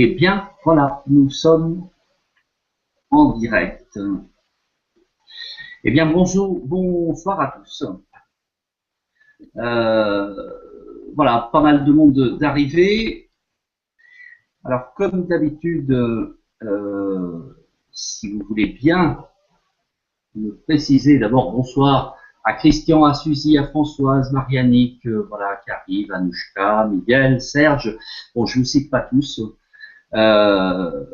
Eh bien, voilà, nous sommes en direct. Eh bien, bonjour, bonsoir à tous. Euh, voilà, pas mal de monde d'arrivée. Alors, comme d'habitude, si vous voulez bien me préciser d'abord bonsoir à Christian, à Suzy, à Françoise, Marianique, voilà, qui arrive, Anouchka, Miguel, Serge. Bon, je vous cite pas tous. Euh,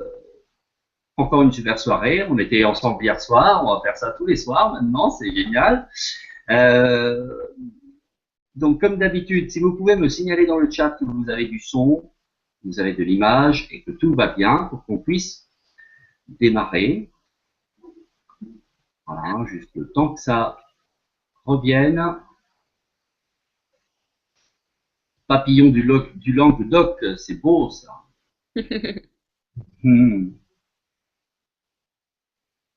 Encore une super soirée. On était ensemble hier soir. On va faire ça tous les soirs maintenant. C'est génial. Euh, donc, comme d'habitude, si vous pouvez me signaler dans le chat que vous avez du son, vous avez de l'image et que tout va bien pour qu'on puisse démarrer. Voilà, juste le temps que ça revienne. Papillon du Languedoc, c'est beau ça. Hmm.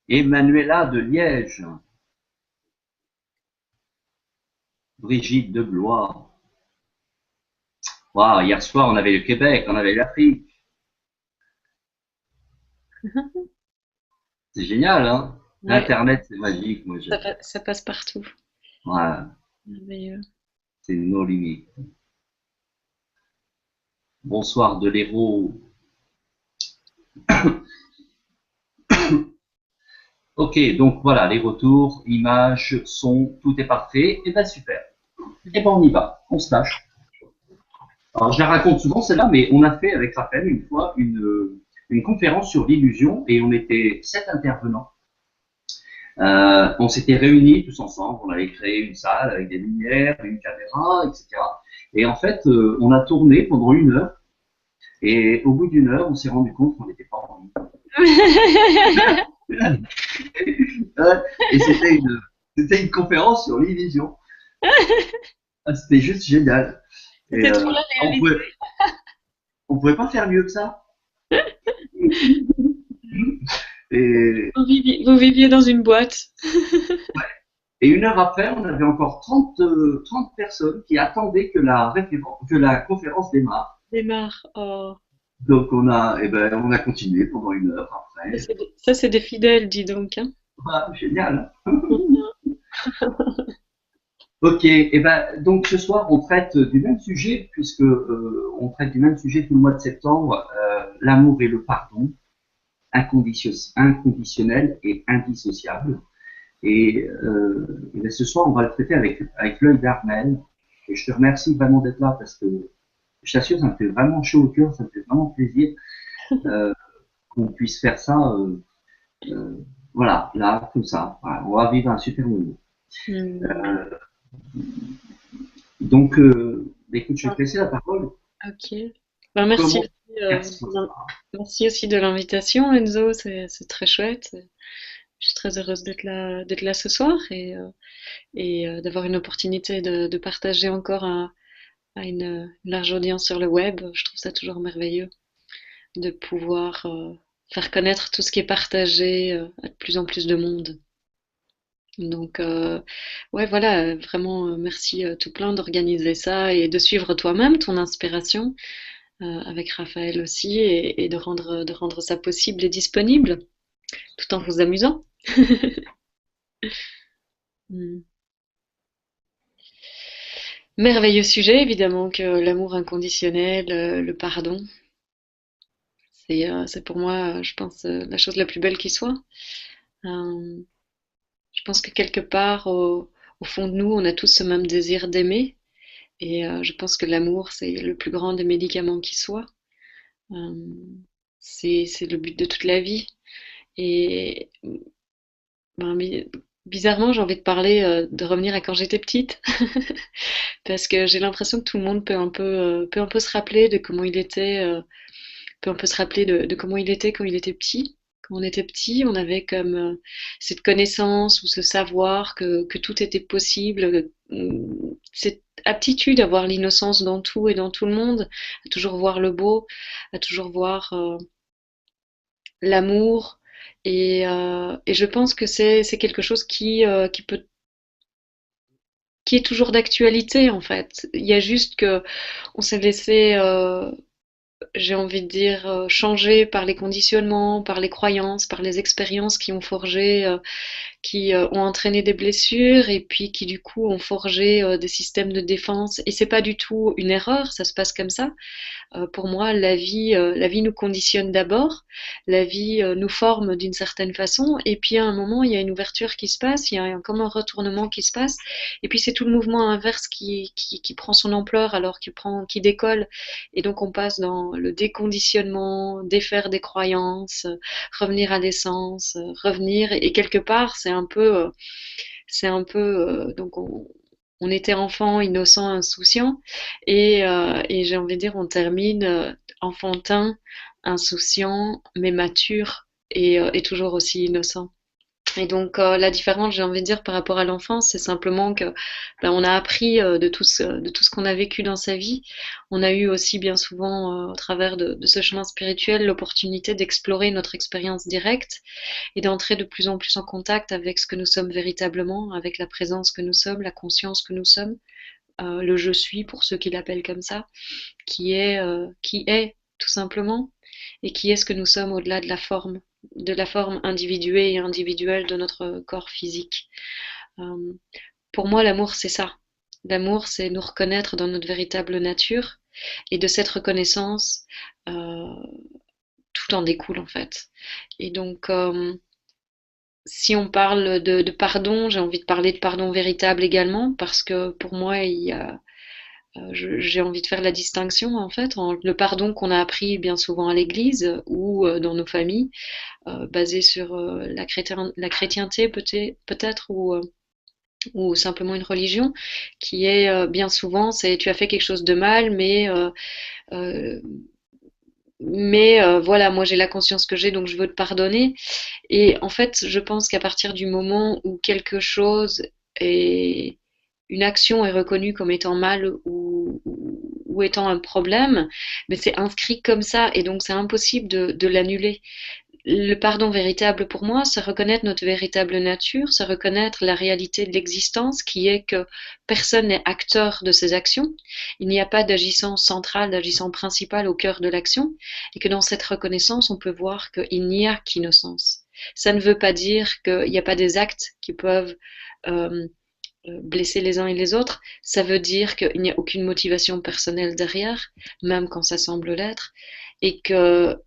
Emmanuela de Liège. Brigitte de Blois. Waouh, hier soir on avait le Québec, on avait l'Afrique. C'est génial, hein? Ouais, Internet, c'est magique. Moi, ça passe partout. ouais, Merveilleux. c'est nos limites. Bonsoir de l'héros. Ok, donc voilà, les retours, images, son, tout est parfait. Et ben super. Et ben on y va, on se lâche. Alors je la raconte souvent celle-là, mais on a fait avec Raphaël une fois une conférence sur l'illusion et on était 7 intervenants. On s'était réunis tous ensemble, on avait créé une salle avec des lumières, une caméra, etc. Et en fait, on a tourné pendant 1 heure et au bout d'1 heure, on s'est rendu compte qu'on n'était pas en ligne. Et c'était une conférence sur l'illusion. Ah, c'était juste génial. Et C'était trop la réalité. on pouvait pas faire mieux que ça. Et, Vous viviez dans une boîte. et 1 heure après, on avait encore 30 personnes qui attendaient que la conférence démarre. Démarre. Oh. Donc on a continué pendant 1 heure après. Ça, c'est des fidèles, dis donc, hein. Voilà, génial. Ok, et ben donc ce soir on traite du même sujet puisque on traite du même sujet tout le mois de septembre, l'amour et le pardon, inconditionnel et indissociable. Et ben, ce soir on va le traiter avec l'œil d'Armel. Et je te remercie vraiment d'être là parce que je t'assure ça me fait vraiment chaud au cœur, ça me fait vraiment plaisir euh, qu'on puisse faire ça. Euh, voilà, là comme ça, voilà, on va vivre un super moment. Hmm. Euh, donc, écoute, je vais te laisser la parole. Ok. Ben, merci Comment aussi, faire ça? merci aussi de l'invitation, Enzo. C'est très chouette. Je suis très heureuse d'être là ce soir et d'avoir une opportunité de partager encore à une large audience sur le web. Je trouve ça toujours merveilleux de pouvoir faire connaître tout ce qui est partagé à de plus en plus de monde. Donc, ouais, voilà, vraiment, merci tout plein d'organiser ça et de suivre toi-même ton inspiration avec Raphaël aussi et de rendre ça possible et disponible tout en vous amusant. Mm. Merveilleux sujet, évidemment, que l'amour inconditionnel, le pardon, c'est pour moi, je pense, la chose la plus belle qui soit. Euh, je pense que quelque part, au fond de nous, on a tous ce même désir d'aimer. Et je pense que l'amour, c'est le plus grand des médicaments qui soit. Euh, c'est le but de toute la vie. Et ben, bizarrement, j'ai envie de parler, de revenir à quand j'étais petite, parce que j'ai l'impression que tout le monde peut un peu se rappeler de comment il était, peut un peu se rappeler de comment il était quand il était petit. Quand on était petit, on avait comme cette connaissance ou ce savoir que tout était possible, cette aptitude à voir l'innocence dans tout et dans tout le monde, à toujours voir le beau, à toujours voir l'amour. Et je pense que c'est quelque chose qui est toujours d'actualité en fait. Il y a juste que on s'est laissé j'ai envie de dire, changé par les conditionnements, par les croyances, par les expériences qui ont forgé, qui ont entraîné des blessures et puis qui du coup ont forgé des systèmes de défense. Et c'est pas du tout une erreur, ça se passe comme ça. Pour moi, la vie nous conditionne d'abord, la vie nous forme d'une certaine façon, et puis à un moment, il y a une ouverture qui se passe, il y a comme un retournement qui se passe, et puis c'est tout le mouvement inverse qui prend son ampleur alors qui décolle, et donc on passe dans le déconditionnement, défaire des croyances, revenir à l'essence, revenir, et quelque part, donc on était enfant, innocent, insouciant, et j'ai envie de dire, on termine enfantin, insouciant, mais mature et toujours aussi innocent. Et donc la différence, j'ai envie de dire, par rapport à l'enfance, c'est simplement que ben, on a appris de tout ce qu'on a vécu dans sa vie. On a eu aussi bien souvent, au travers de ce chemin spirituel, l'opportunité d'explorer notre expérience directe et d'entrer de plus en plus en contact avec ce que nous sommes véritablement, avec la présence que nous sommes, la conscience que nous sommes, le je suis pour ceux qui l'appellent comme ça, qui est tout simplement, et qui est ce que nous sommes au-delà de la forme individuée et individuelle de notre corps physique. Euh, pour moi, l'amour, c'est ça. L'amour, c'est nous reconnaître dans notre véritable nature, et de cette reconnaissance, euh, tout en découle en fait. Et donc, si on parle de pardon, j'ai envie de parler de pardon véritable également, parce que pour moi, j'ai envie de faire la distinction en fait entre le pardon qu'on a appris bien souvent à l'église ou dans nos familles, basé sur la chrétienté peut-être ou simplement une religion, qui est bien souvent, c'est tu as fait quelque chose de mal, euh, voilà, moi j'ai la conscience que j'ai, donc je veux te pardonner. Et en fait, je pense qu'à partir du moment où quelque chose est, une action est reconnue comme étant mal ou étant un problème, mais c'est inscrit comme ça et donc c'est impossible de l'annuler. Le pardon véritable pour moi, c'est reconnaître notre véritable nature, c'est reconnaître la réalité de l'existence qui est que personne n'est acteur de ses actions. Il n'y a pas d'agissant central, d'agissant principal au cœur de l'action et que dans cette reconnaissance, on peut voir qu'il n'y a qu'innocence. Ça ne veut pas dire qu'il n'y a pas des actes qui peuvent euh, blesser les uns et les autres. Ça veut dire qu'il n'y a aucune motivation personnelle derrière, même quand ça semble l'être, et que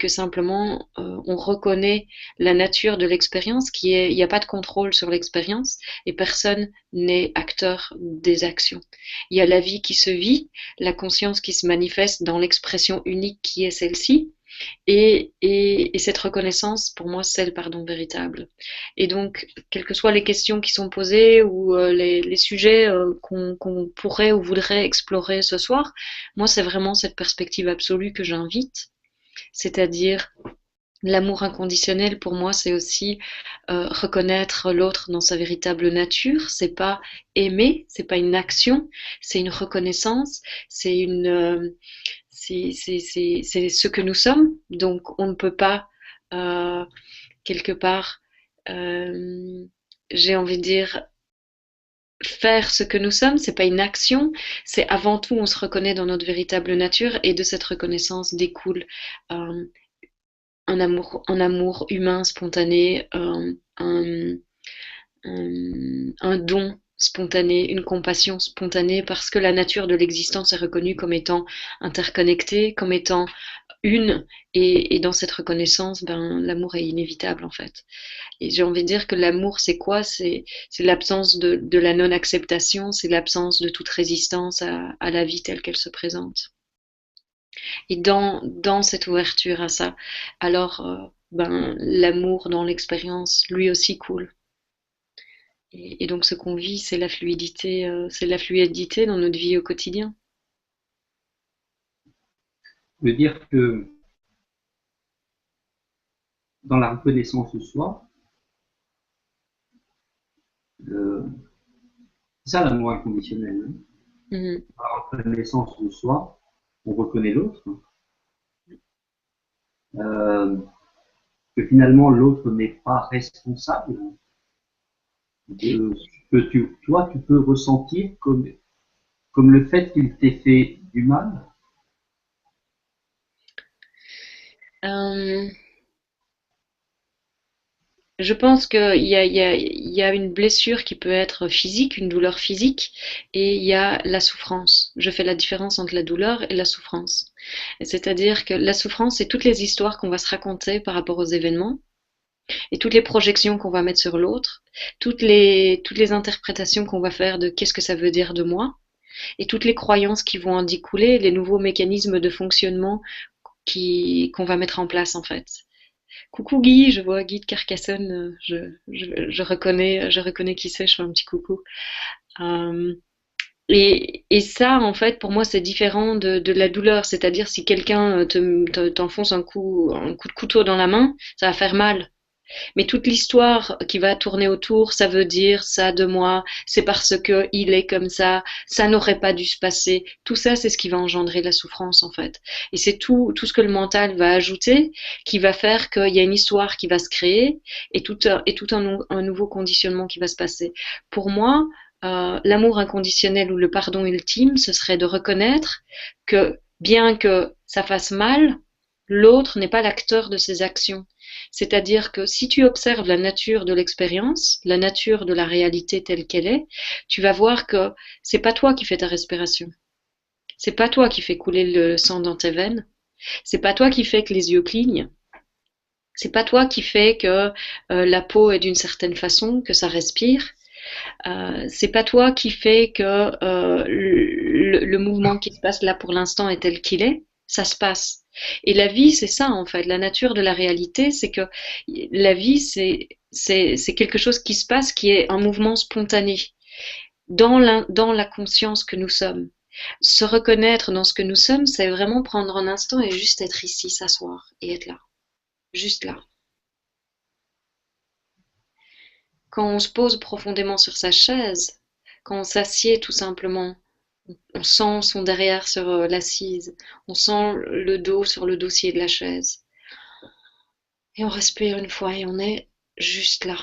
simplement on reconnaît la nature de l'expérience qui est, il n'y a pas de contrôle sur l'expérience et personne n'est acteur des actions. Il y a la vie qui se vit, la conscience qui se manifeste dans l'expression unique qui est celle-ci, et cette reconnaissance, pour moi, c'est le pardon véritable. Et donc, quelles que soient les questions qui sont posées ou les sujets qu'on pourrait ou voudrait explorer ce soir, moi, c'est vraiment cette perspective absolue que j'invite. C'est-à-dire, l'amour inconditionnel, pour moi, c'est aussi reconnaître l'autre dans sa véritable nature. C'est pas aimer, c'est pas une action, c'est une reconnaissance, c'est c'est ce que nous sommes. Donc, on ne peut pas, euh, quelque part, euh, j'ai envie de dire, faire ce que nous sommes. C'est pas une action. C'est avant tout, on se reconnaît dans notre véritable nature et de cette reconnaissance découle euh, un amour humain spontané, un don spontané, une compassion spontanée, parce que la nature de l'existence est reconnue comme étant interconnectée, comme étant une, et dans cette reconnaissance, ben, l'amour est inévitable en fait. Et j'ai envie de dire que l'amour, c'est quoi? C'est l'absence de la non-acceptation, c'est l'absence de toute résistance à la vie telle qu'elle se présente. Et dans cette ouverture à ça, alors ben, l'amour dans l'expérience, lui aussi coule. Et donc ce qu'on vit, c'est la fluidité dans notre vie au quotidien. Je veux dire que dans la reconnaissance de soi, euh, c'est ça l'amour inconditionnel. Hein. Mhm. Dans la reconnaissance de soi, on reconnaît l'autre, que finalement l'autre n'est pas responsable de ce que toi tu peux ressentir comme le fait qu'il t'ait fait du mal. Euh, je pense qu'il y a une blessure qui peut être physique, une douleur physique, et il y a la souffrance. Je fais la différence entre la douleur et la souffrance. C'est-à-dire que la souffrance, c'est toutes les histoires qu'on va se raconter par rapport aux événements, et toutes les projections qu'on va mettre sur l'autre, toutes les interprétations qu'on va faire de qu'est-ce que ça veut dire de moi, et toutes les croyances qui vont en découler, les nouveaux mécanismes de fonctionnement qu'on va mettre en place en fait. Coucou Guy, je vois Guy de Carcassonne, je reconnais qui c'est, je fais un petit coucou. Euh, et ça, en fait, pour moi, c'est différent de la douleur. C'est-à-dire, si quelqu'un t'enfonce un coup de couteau dans la main, ça va faire mal. Mais toute l'histoire qui va tourner autour, ça veut dire ça de moi, c'est parce que il est comme ça n'aurait pas dû se passer. Tout ça, c'est ce qui va engendrer la souffrance, en fait. Et c'est tout ce que le mental va ajouter qui va faire qu'il y a une histoire qui va se créer et tout un nouveau conditionnement qui va se passer. Pour moi, l'amour inconditionnel ou le pardon ultime, ce serait de reconnaître que bien que ça fasse mal, l'autre n'est pas l'acteur de ses actions. C'est-à-dire que si tu observes la nature de l'expérience, la nature de la réalité telle qu'elle est, tu vas voir que c'est pas toi qui fais ta respiration. C'est pas toi qui fais couler le sang dans tes veines. C'est pas toi qui fais que les yeux clignent. C'est pas toi qui fais que la peau est d'une certaine façon, que ça respire. C'est pas toi qui fait que le mouvement qui se passe là pour l'instant est tel qu'il est. Ça se passe. Et la vie, c'est ça en fait. La nature de la réalité, c'est que la vie, c'est quelque chose qui se passe, qui est un mouvement spontané dans la conscience que nous sommes. Se reconnaître dans ce que nous sommes, c'est vraiment prendre un instant et juste être ici, s'asseoir et être là, juste là. Quand on se pose profondément sur sa chaise, quand on s'assied tout simplement, on sent son derrière sur l'assise, on sent le dos sur le dossier de la chaise. Et on respire une fois et on est juste là.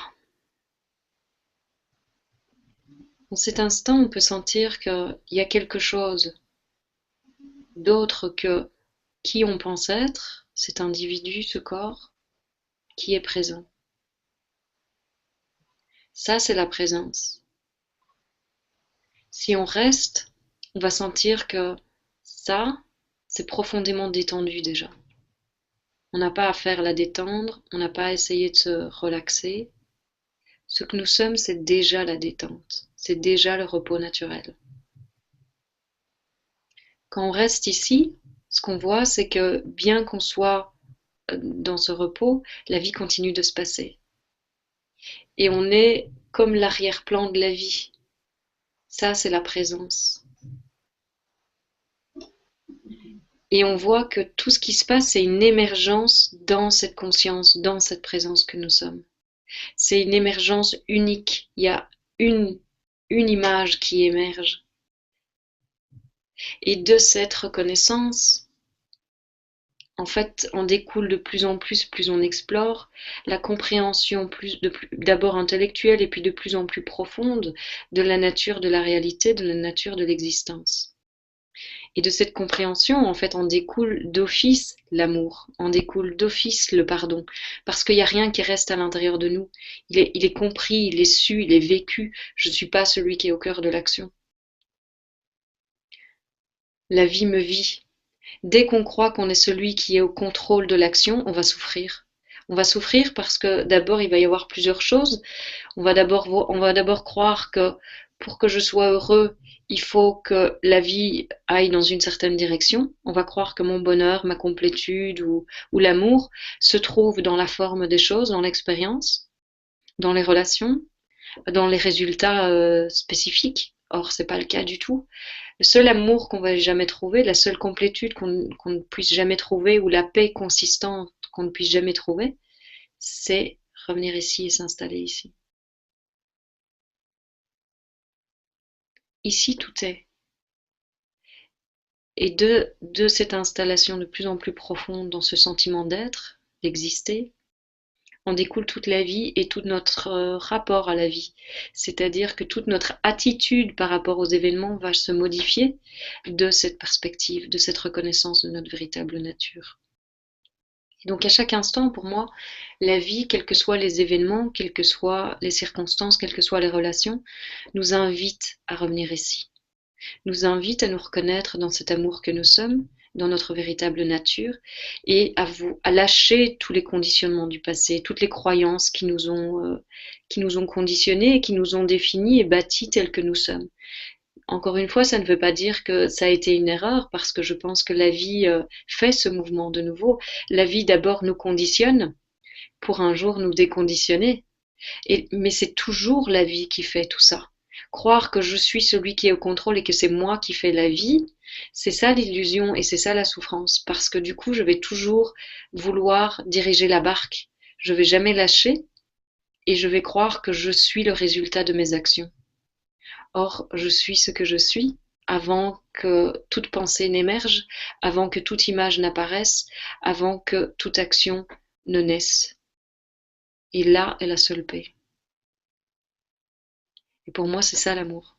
Dans cet instant, on peut sentir qu'il y a quelque chose d'autre que qui on pense être, cet individu, ce corps, qui est présent. Ça, c'est la présence. Si on reste, on va sentir que ça, c'est profondément détendu déjà. On n'a pas à faire la détendre, on n'a pas à essayer de se relaxer. Ce que nous sommes, c'est déjà la détente, c'est déjà le repos naturel. Quand on reste ici, ce qu'on voit, c'est que bien qu'on soit dans ce repos, la vie continue de se passer. Et on est comme l'arrière-plan de la vie. Ça, c'est la présence. Et on voit que tout ce qui se passe, c'est une émergence dans cette conscience, dans cette présence que nous sommes. C'est une émergence unique. Il y a une, une image qui émerge. Et de cette reconnaissance, en fait, en découle de plus en plus on explore, la compréhension d'abord intellectuelle et puis de plus en plus profonde de la nature de la réalité, de la nature de l'existence. Et de cette compréhension, en fait, en découle d'office l'amour, en découle d'office le pardon, parce qu'il n'y a rien qui reste à l'intérieur de nous. Il est compris, il est su, il est vécu. Je ne suis pas celui qui est au cœur de l'action. La vie me vit. Dès qu'on croit qu'on est celui qui est au contrôle de l'action, on va souffrir. On va souffrir parce que d'abord, il va y avoir plusieurs choses. On va d'abord croire que pour que je sois heureux, il faut que la vie aille dans une certaine direction. On va croire que mon bonheur, ma complétude ou l'amour se trouve dans la forme des choses, dans l'expérience, dans les relations, dans les résultats spécifiques. Or, c'est pas le cas du tout. Le seul amour qu'on va jamais trouver, la seule complétude qu'on ne puisse jamais trouver, ou la paix consistante qu'on ne puisse jamais trouver, c'est revenir ici et s'installer ici. Ici, tout est. Et de cette installation de plus en plus profonde dans ce sentiment d'être, d'exister, en découle toute la vie et tout notre rapport à la vie. C'est-à-dire que toute notre attitude par rapport aux événements va se modifier de cette perspective, de cette reconnaissance de notre véritable nature. Donc à chaque instant, pour moi, la vie, quels que soient les événements, quelles que soient les circonstances, quelles que soient les relations, nous invite à revenir ici, nous invite à nous reconnaître dans cet amour que nous sommes, dans notre véritable nature, et à lâcher tous les conditionnements du passé, toutes les croyances qui nous ont conditionnés, qui nous ont définis et bâtis tels que nous sommes. Encore une fois, ça ne veut pas dire que ça a été une erreur, parce que je pense que la vie fait ce mouvement de nouveau. La vie d'abord nous conditionne pour un jour nous déconditionner. Mais c'est toujours la vie qui fait tout ça. Croire que je suis celui qui est au contrôle et que c'est moi qui fais la vie, c'est ça l'illusion et c'est ça la souffrance. Parce que du coup, je vais toujours vouloir diriger la barque. Je vais jamais lâcher et je vais croire que je suis le résultat de mes actions. Or, je suis ce que je suis avant que toute pensée n'émerge, avant que toute image n'apparaisse, avant que toute action ne naisse. Et là est la seule paix. Et pour moi, c'est ça l'amour.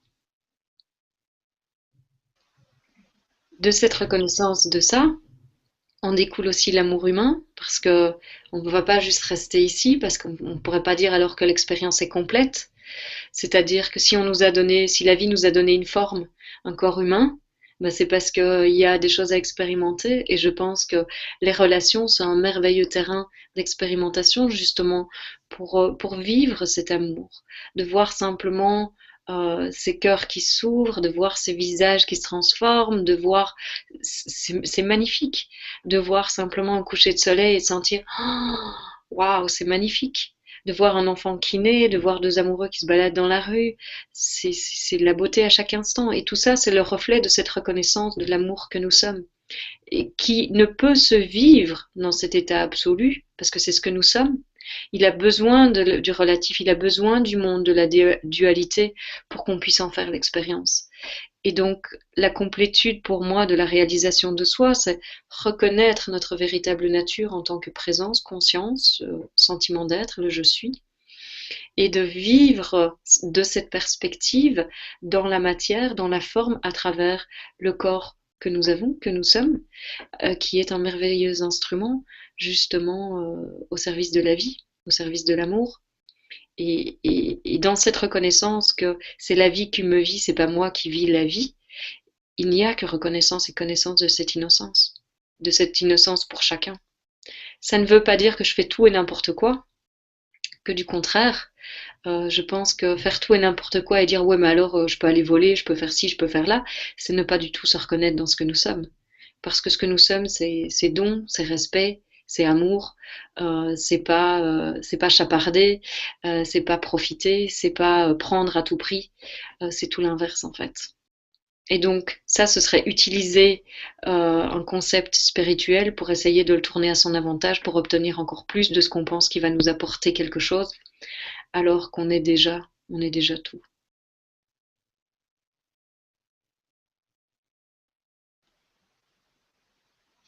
De cette reconnaissance de ça, en découle aussi l'amour humain, parce que on ne va pas juste rester ici, parce qu'on ne pourrait pas dire alors que l'expérience est complète. C'est-à-dire que si si la vie nous a donné une forme, un corps humain, ben c'est parce qu'il y a des choses à expérimenter, et je pense que les relations sont un merveilleux terrain d'expérimentation, justement, pour vivre cet amour, de voir simplement ces cœurs qui s'ouvrent, de voir ces visages qui se transforment, de voir, c'est magnifique, de voir simplement un coucher de soleil et de sentir, waouh, wow, c'est magnifique. De voir un enfant qui naît, de voir deux amoureux qui se baladent dans la rue, c'est de la beauté à chaque instant. Et tout ça, c'est le reflet de cette reconnaissance de l'amour que nous sommes. Et qui ne peut se vivre dans cet état absolu, parce que c'est ce que nous sommes. Il a besoin du relatif, il a besoin du monde, de la dualité, pour qu'on puisse en faire l'expérience. Et donc, la complétude pour moi de la réalisation de soi, c'est reconnaître notre véritable nature en tant que présence, conscience, sentiment d'être, le je suis, et de vivre de cette perspective dans la matière, dans la forme, à travers le corps que nous avons, que nous sommes, qui est un merveilleux instrument, justement, au service de la vie, au service de l'amour. Et dans cette reconnaissance que c'est la vie qui me vit, c'est pas moi qui vis la vie, il n'y a que reconnaissance et connaissance de cette innocence pour chacun. Ça ne veut pas dire que je fais tout et n'importe quoi, que du contraire. Je pense que faire tout et n'importe quoi et dire ouais mais alors je peux aller voler, je peux faire ci, je peux faire là, c'est ne pas du tout se reconnaître dans ce que nous sommes. Parce que ce que nous sommes, c'est don, c'est respect, c'est amour, c'est pas chaparder, c'est pas profiter, c'est pas prendre à tout prix, c'est tout l'inverse en fait. Et donc ça, ce serait utiliser un concept spirituel pour essayer de le tourner à son avantage, pour obtenir encore plus de ce qu'on pense qui va nous apporter quelque chose, alors qu'on est on est déjà tout.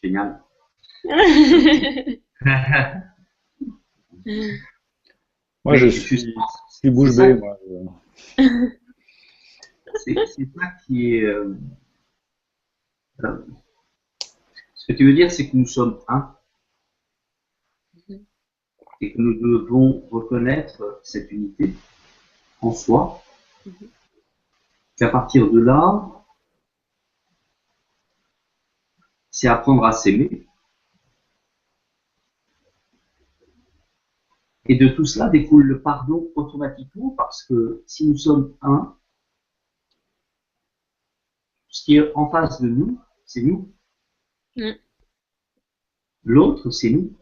Génial. Moi, je suis bouche bée, moi. C'est ça qui est. Ce que tu veux dire, c'est que nous sommes un et que nous devons reconnaître cette unité en soi. Qu'à partir de là, c'est apprendre à s'aimer. Et de tout cela découle le pardon automatiquement, parce que si nous sommes un, ce qui est en face de nous, c'est nous. L'autre, c'est nous.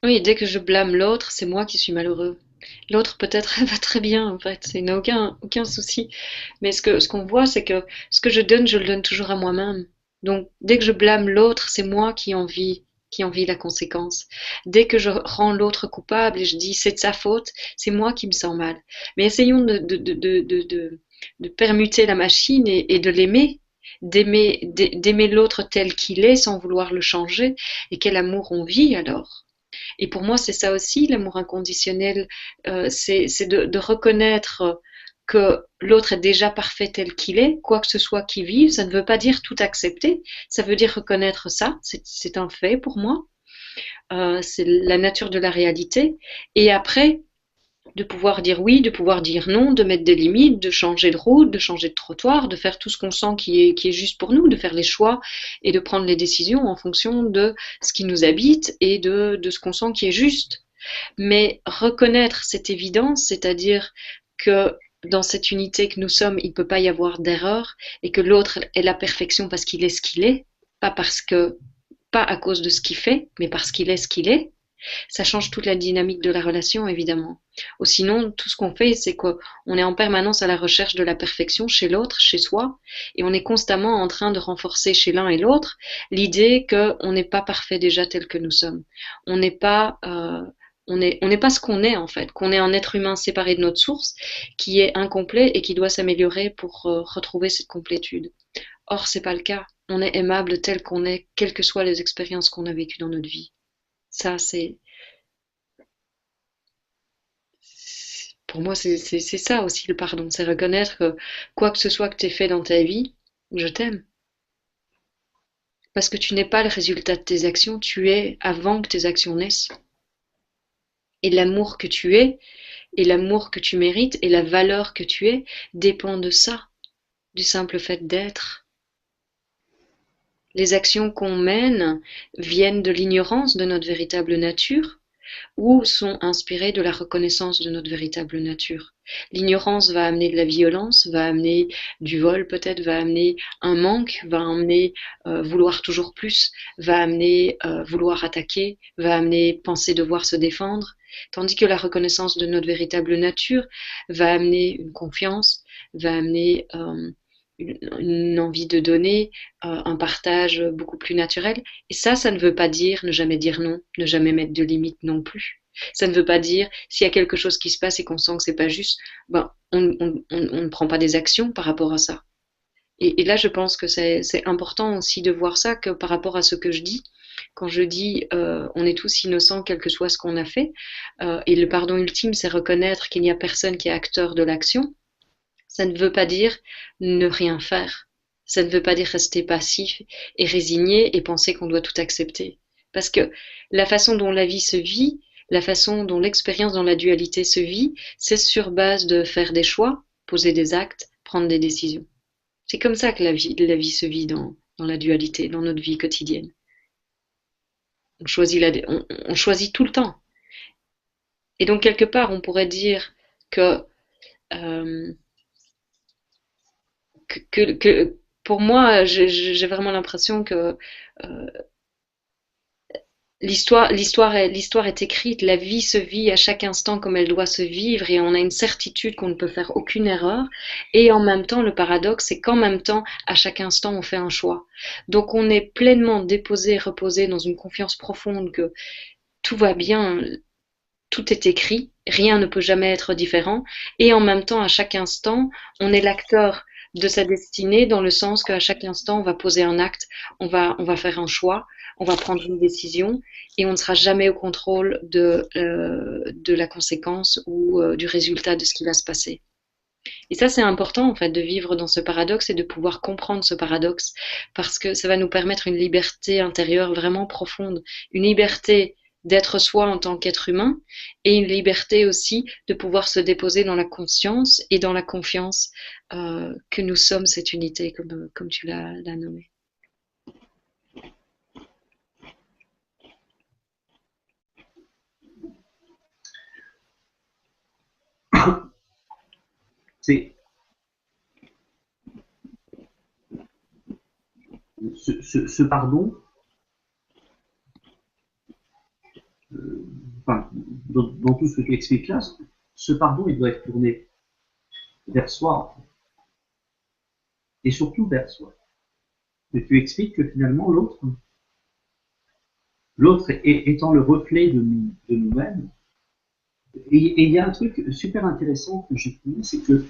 Oui, dès que je blâme l'autre, c'est moi qui suis malheureux. L'autre peut-être va très bien en fait, il n'a aucun souci. Mais ce qu'on voit, c'est que ce que je le donne toujours à moi-même. Donc dès que je blâme l'autre, c'est moi qui en vis la conséquence. Dès que je rends l'autre coupable et je dis c'est de sa faute, c'est moi qui me sens mal. Mais essayons de permuter la machine et de l'aimer, d'aimer l'autre tel qu'il est sans vouloir le changer. Et quel amour on vit alors? Et pour moi, c'est ça aussi, l'amour inconditionnel, c'est de reconnaître que l'autre est déjà parfait tel qu'il est, quoi que ce soit qu'il vive, ça ne veut pas dire tout accepter, ça veut dire reconnaître ça, c'est un fait pour moi, c'est la nature de la réalité, et après, de pouvoir dire oui, de pouvoir dire non, de mettre des limites, de changer de route, de changer de trottoir, de faire tout ce qu'on sent qui est juste pour nous, de faire les choix et de prendre les décisions en fonction de ce qui nous habite et de ce qu'on sent qui est juste. Mais reconnaître cette évidence, c'est-à-dire que dans cette unité que nous sommes, il ne peut pas y avoir d'erreur et que l'autre est la perfection parce qu'il est ce qu'il est, pas parce que, pas à cause de ce qu'il fait, mais parce qu'il est ce qu'il est. Ça change toute la dynamique de la relation, évidemment. Ou sinon, tout ce qu'on fait, c'est qu'on est en permanence à la recherche de la perfection chez l'autre, chez soi, et on est constamment en train de renforcer chez l'un et l'autre l'idée qu'on n'est pas parfait déjà tel que nous sommes. On n'est pas, on n'est pas ce qu'on est en fait, qu'on est un être humain séparé de notre source, qui est incomplet et qui doit s'améliorer pour retrouver cette complétude. Or, c'est pas le cas. On est aimable tel qu'on est, quelles que soient les expériences qu'on a vécues dans notre vie. Ça, pour moi, c'est ça aussi le pardon. C'est reconnaître que quoi que ce soit que tu aies fait dans ta vie, je t'aime. Parce que tu n'es pas le résultat de tes actions, tu es avant que tes actions naissent. Et l'amour que tu es, et l'amour que tu mérites, et la valeur que tu es, dépend de ça, du simple fait d'être. Les actions qu'on mène viennent de l'ignorance de notre véritable nature, ou sont inspirées de la reconnaissance de notre véritable nature. L'ignorance va amener de la violence, va amener du vol peut-être, va amener un manque, va amener vouloir toujours plus, va amener vouloir attaquer, va amener penser devoir se défendre, tandis que la reconnaissance de notre véritable nature va amener une confiance, va amener une envie de donner, un partage beaucoup plus naturel. Et ça ne veut pas dire ne jamais dire non, ne jamais mettre de limites non plus. Ça ne veut pas dire s'il y a quelque chose qui se passe et qu'on sent que c'est pas juste, ben on ne prend pas des actions par rapport à ça. Et là, je pense que c'est important aussi de voir ça que par rapport à ce que je dis. Quand je dis on est tous innocents quel que soit ce qu'on a fait, et le pardon ultime, c'est reconnaître qu'il n'y a personne qui est acteur de l'action. Ça ne veut pas dire ne rien faire. Ça ne veut pas dire rester passif et résigné et penser qu'on doit tout accepter. Parce que la façon dont la vie se vit, la façon dont l'expérience dans la dualité se vit, c'est sur base de faire des choix, poser des actes, prendre des décisions. C'est comme ça que la vie se vit dans la dualité, dans notre vie quotidienne. On choisit tout le temps. Et donc, quelque part, on pourrait dire que euh, pour moi, j'ai vraiment l'impression que euh, l'histoire est écrite, la vie se vit à chaque instant comme elle doit se vivre et on a une certitude qu'on ne peut faire aucune erreur. Et en même temps, le paradoxe, c'est qu'en même temps, à chaque instant, on fait un choix. Donc on est pleinement déposé, reposé dans une confiance profonde que tout va bien, tout est écrit, rien ne peut jamais être différent, et en même temps, à chaque instant, on est l'acteur de sa destinée, dans le sens qu'à chaque instant, on va poser un acte, on va faire un choix, on va prendre une décision, et on ne sera jamais au contrôle de la conséquence ou du résultat de ce qui va se passer. Et ça, c'est important, en fait, de vivre dans ce paradoxe et de pouvoir comprendre ce paradoxe, parce que ça va nous permettre une liberté intérieure vraiment profonde, une liberté d'être soi en tant qu'être humain, et une liberté aussi de pouvoir se déposer dans la conscience et dans la confiance que nous sommes cette unité, comme tu l'as nommé. C'est ce pardon, enfin, dans tout ce que tu expliques là, ce pardon, il doit être tourné vers soi, en fait. Et surtout vers soi. Et tu expliques que finalement l'autre étant le reflet de nous-mêmes. Et il y a un truc super intéressant que j'ai trouvé, c'est que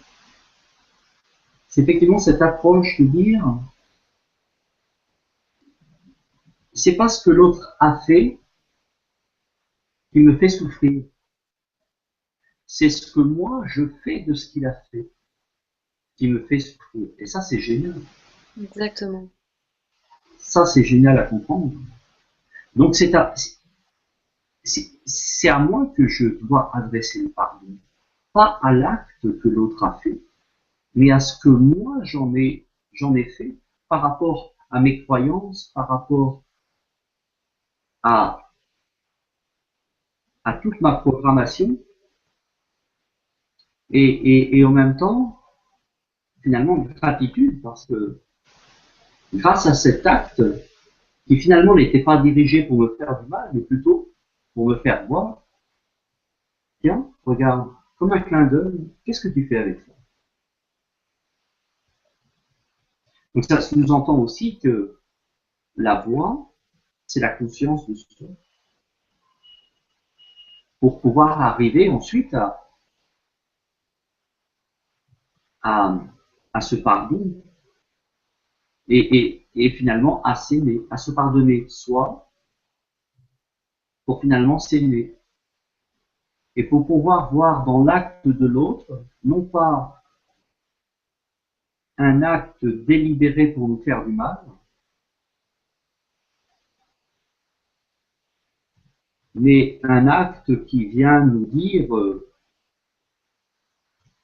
c'est effectivement cette approche de dire c'est pas ce que l'autre a fait qui me fait souffrir, c'est ce que moi je fais de ce qu'il a fait qui me fait souffrir. Et ça, c'est génial. Exactement. Ça, c'est génial à comprendre. Donc, c'est à moi que je dois adresser le pardon. Pas à l'acte que l'autre a fait, mais à ce que moi j'en ai fait par rapport à mes croyances, par rapport à, à toute ma programmation, et en même temps, finalement, gratitude, parce que grâce à cet acte, qui finalement n'était pas dirigé pour me faire du mal, mais plutôt pour me faire voir, tiens, regarde, comme un clin d'œil, qu'est-ce que tu fais avec ça? Donc ça sous-entend aussi que la voix, c'est la conscience de soi, pour pouvoir arriver ensuite à, à ce pardon et finalement à s'aimer, à se pardonner soi pour finalement s'aimer. Et pour pouvoir voir dans l'acte de l'autre, non pas un acte délibéré pour nous faire du mal, mais un acte qui vient nous dire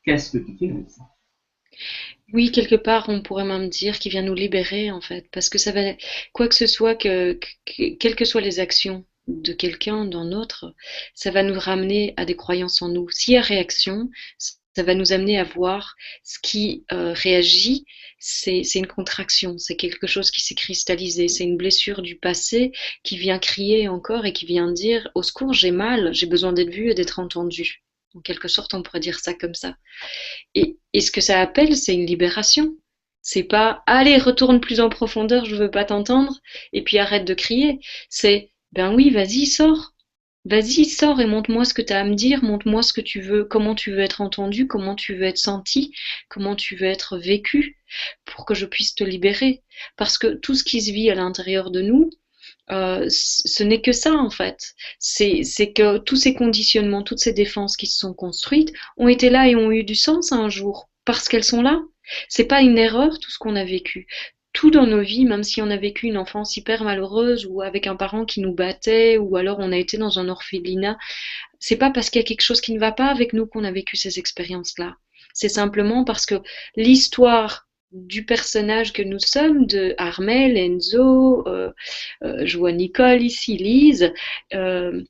qu'est-ce que tu fais avec ça. Oui, quelque part, on pourrait même dire qu'il vient nous libérer, en fait, parce que ça va, quoi que ce soit, quelles que soient les actions de quelqu'un, d'un autre, ça va nous ramener à des croyances en nous. S'il y a réaction, ça va nous amener à voir ce qui réagit, c'est une contraction, c'est quelque chose qui s'est cristallisé, c'est une blessure du passé qui vient crier encore et qui vient dire, au secours, j'ai mal, j'ai besoin d'être vu et d'être entendu. En quelque sorte, on pourrait dire ça comme ça. Et ce que ça appelle, c'est une libération. C'est pas allez, retourne plus en profondeur, je veux pas t'entendre, et puis arrête de crier. C'est ben oui, vas-y, sors. Vas-y, sors et montre-moi ce que tu as à me dire, montre-moi ce que tu veux, comment tu veux être entendu, comment tu veux être senti, comment tu veux être vécu, pour que je puisse te libérer. Parce que tout ce qui se vit à l'intérieur de nous, ce n'est que ça en fait. C'est que tous ces conditionnements, toutes ces défenses qui se sont construites ont été là et ont eu du sens un jour parce qu'elles sont là. C'est pas une erreur tout ce qu'on a vécu. Tout dans nos vies, même si on a vécu une enfance hyper malheureuse ou avec un parent qui nous battait ou alors on a été dans un orphelinat, c'est pas parce qu'il y a quelque chose qui ne va pas avec nous qu'on a vécu ces expériences-là. C'est simplement parce que l'histoire du personnage que nous sommes, de Armel, Enzo, je vois Nicole ici, Lise, euh,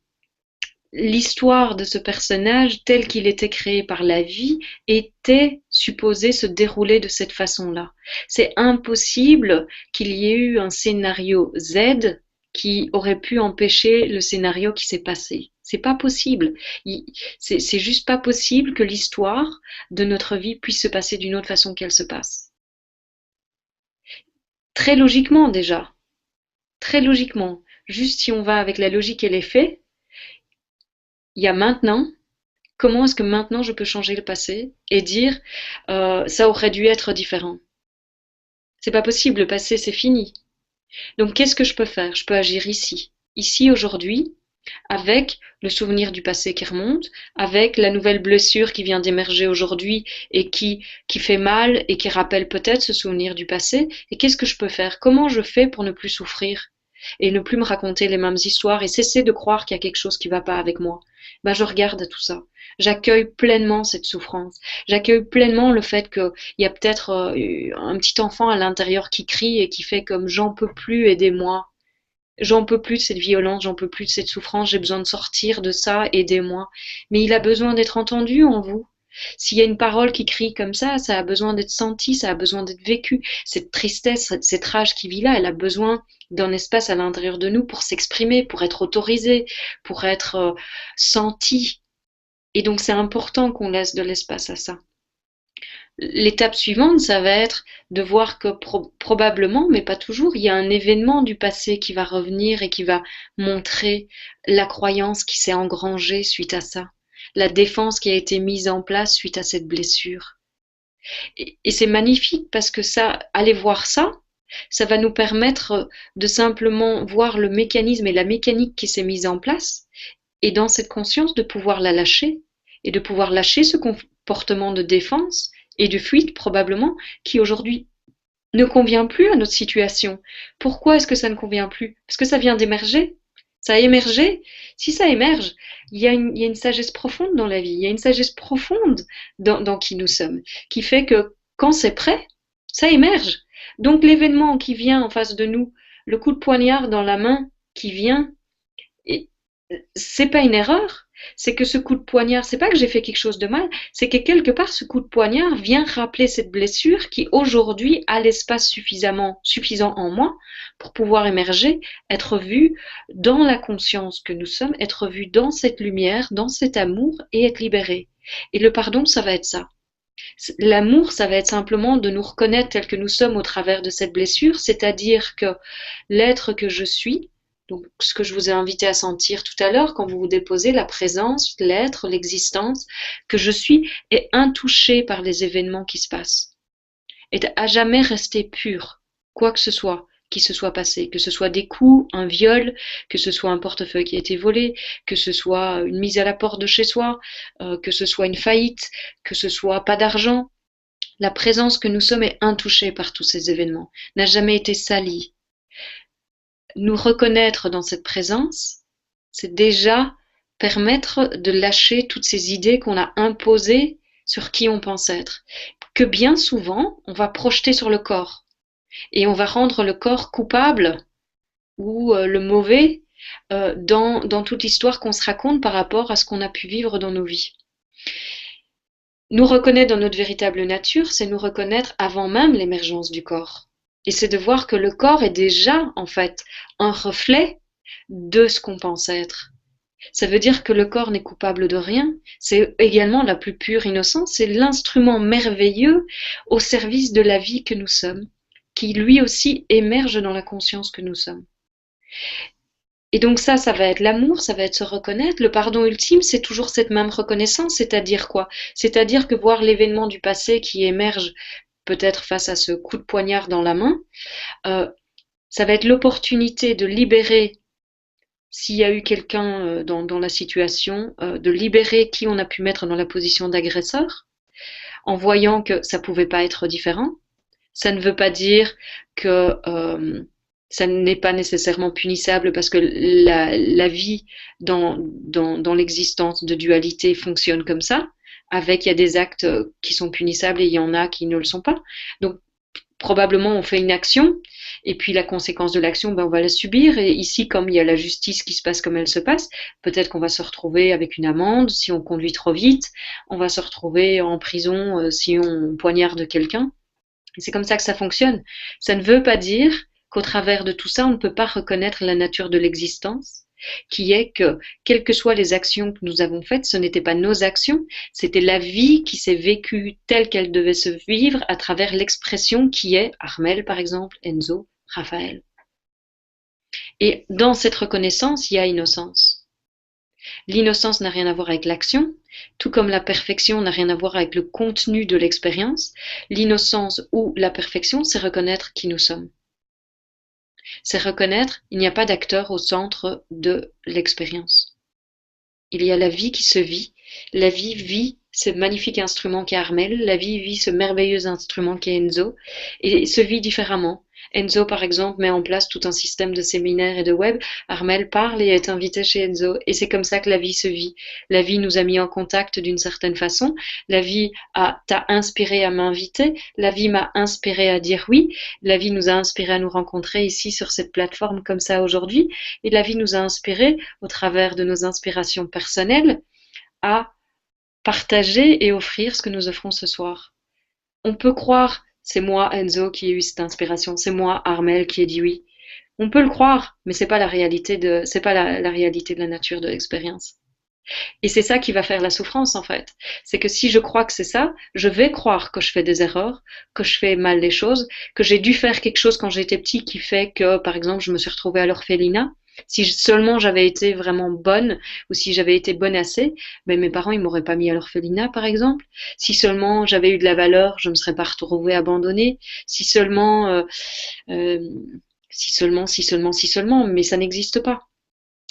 l'histoire de ce personnage tel qu'il était créé par la vie était supposé se dérouler de cette façon-là. C'est impossible qu'il y ait eu un scénario Z qui aurait pu empêcher le scénario qui s'est passé. C'est pas possible. C'est juste pas possible que l'histoire de notre vie puisse se passer d'une autre façon qu'elle se passe. Très logiquement déjà. Très logiquement. Juste si on va avec la logique et les faits, il y a maintenant, comment est-ce que maintenant je peux changer le passé et dire ça aurait dû être différent. C'est pas possible, le passé c'est fini. Donc qu'est-ce que je peux faire? Je peux agir ici aujourd'hui, avec le souvenir du passé qui remonte, avec la nouvelle blessure qui vient d'émerger aujourd'hui et qui fait mal et qui rappelle peut-être ce souvenir du passé. Et qu'est-ce que je peux faire? Comment je fais pour ne plus souffrir et ne plus me raconter les mêmes histoires et cesser de croire qu'il y a quelque chose qui va pas avec moi? Ben, je regarde tout ça. J'accueille pleinement cette souffrance. J'accueille pleinement le fait qu'il y a peut-être un petit enfant à l'intérieur qui crie et qui fait comme j'en peux plus, aidez-moi. J'en peux plus de cette violence, j'en peux plus de cette souffrance, j'ai besoin de sortir de ça, aidez-moi. Mais il a besoin d'être entendu en vous. S'il y a une parole qui crie comme ça a besoin d'être senti, ça a besoin d'être vécu. Cette tristesse, cette rage qui vit là, elle a besoin d'un espace à l'intérieur de nous pour s'exprimer, pour être autorisée, pour être sentie. Et donc c'est important qu'on laisse de l'espace à ça. L'étape suivante, ça va être de voir que probablement, mais pas toujours, il y a un événement du passé qui va revenir et qui va montrer la croyance qui s'est engrangée suite à ça, la défense qui a été mise en place suite à cette blessure. Et c'est magnifique parce que ça, aller voir ça, ça va nous permettre de simplement voir le mécanisme et la mécanique qui s'est mise en place et dans cette conscience de pouvoir la lâcher et de pouvoir lâcher ce comportement de défense et de fuite probablement qui aujourd'hui ne convient plus à notre situation. Pourquoi est-ce que ça ne convient plus? Parce que ça vient d'émerger. Ça a émergé. Si ça émerge, il y a une sagesse profonde dans la vie, il y a une sagesse profonde dans qui nous sommes, qui fait que quand c'est prêt, ça émerge. Donc l'événement qui vient en face de nous, le coup de poignard dans la main qui vient, et c'est pas une erreur. C'est que ce coup de poignard, c'est pas que j'ai fait quelque chose de mal, c'est que quelque part ce coup de poignard vient rappeler cette blessure qui aujourd'hui a l'espace suffisant en moi pour pouvoir émerger, être vue dans la conscience que nous sommes, être vue dans cette lumière, dans cet amour et être libérée. Et le pardon, ça va être ça. L'amour, ça va être simplement de nous reconnaître tel que nous sommes au travers de cette blessure, c'est-à-dire que l'être que je suis, donc ce que je vous ai invité à sentir tout à l'heure quand vous vous déposez, la présence, l'être, l'existence, que je suis est intouché par les événements qui se passent, est à jamais resté pur, quoi que ce soit qui se soit passé, que ce soit des coups, un viol, que ce soit un portefeuille qui a été volé, que ce soit une mise à la porte de chez soi, que ce soit une faillite, que ce soit pas d'argent. La présence que nous sommes est intouchée par tous ces événements, n'a jamais été salie. Nous reconnaître dans cette présence, c'est déjà permettre de lâcher toutes ces idées qu'on a imposées sur qui on pense être, que bien souvent on va projeter sur le corps. Et on va rendre le corps coupable ou le mauvais dans toute l'histoire qu'on se raconte par rapport à ce qu'on a pu vivre dans nos vies. Nous reconnaître dans notre véritable nature, c'est nous reconnaître avant même l'émergence du corps. Et c'est de voir que le corps est déjà, en fait, un reflet de ce qu'on pense être. Ça veut dire que le corps n'est coupable de rien. C'est également la plus pure innocence. C'est l'instrument merveilleux au service de la vie que nous sommes, qui lui aussi émerge dans la conscience que nous sommes. Et donc ça va être l'amour, ça va être se reconnaître. Le pardon ultime, c'est toujours cette même reconnaissance, c'est-à-dire quoi? C'est-à-dire que voir l'événement du passé qui émerge peut-être face à ce coup de poignard dans la main, ça va être l'opportunité de libérer, s'il y a eu quelqu'un dans la situation, de libérer qui on a pu mettre dans la position d'agresseur, en voyant que ça pouvait pas être différent. Ça ne veut pas dire que ça n'est pas nécessairement punissable parce que la vie dans l'existence de dualité fonctionne comme ça. Il y a des actes qui sont punissables et il y en a qui ne le sont pas. Donc, probablement, on fait une action et puis la conséquence de l'action, on va la subir. Et ici, comme il y a la justice qui se passe comme elle se passe, peut-être qu'on va se retrouver avec une amende si on conduit trop vite. On va se retrouver en prison si on poignarde quelqu'un. Et c'est comme ça que ça fonctionne. Ça ne veut pas dire qu'au travers de tout ça, on ne peut pas reconnaître la nature de l'existence, qui est que, quelles que soient les actions que nous avons faites, ce n'étaient pas nos actions, c'était la vie qui s'est vécue telle qu'elle devait se vivre à travers l'expression qui est Armel, par exemple, Enzo, Raphaël. Et dans cette reconnaissance, il y a innocence. L'innocence n'a rien à voir avec l'action, tout comme la perfection n'a rien à voir avec le contenu de l'expérience. L'innocence ou la perfection, c'est reconnaître qui nous sommes. C'est reconnaître, il n'y a pas d'acteur au centre de l'expérience. Il y a la vie qui se vit. La vie vit ce magnifique instrument qu'est Armel. La vie vit ce merveilleux instrument qu'est Enzo et se vit différemment. Enzo, par exemple, met en place tout un système de séminaires et de web. Armel parle et est invité chez Enzo. Et c'est comme ça que la vie se vit. La vie nous a mis en contact d'une certaine façon. La vie t'a inspiré à m'inviter. La vie m'a inspiré à dire oui. La vie nous a inspiré à nous rencontrer ici sur cette plateforme comme ça aujourd'hui. Et la vie nous a inspiré, au travers de nos inspirations personnelles, à partager et offrir ce que nous offrons ce soir. On peut croire, c'est moi Enzo qui ai eu cette inspiration, c'est moi Armel qui ai dit oui. On peut le croire, mais c'est pas la réalité c'est pas la réalité de la nature de l'expérience. Et c'est ça qui va faire la souffrance en fait. C'est que si je crois que c'est ça, je vais croire que je fais des erreurs, que je fais mal les choses, que j'ai dû faire quelque chose quand j'étais petit qui fait que, par exemple, je me suis retrouvée à l'orphelinat. Si seulement j'avais été vraiment bonne, ou si j'avais été bonne assez, ben mes parents ils m'auraient pas mis à l'orphelinat par exemple. Si seulement j'avais eu de la valeur, je me serais pas retrouvée abandonnée. Si seulement, si seulement, mais ça n'existe pas.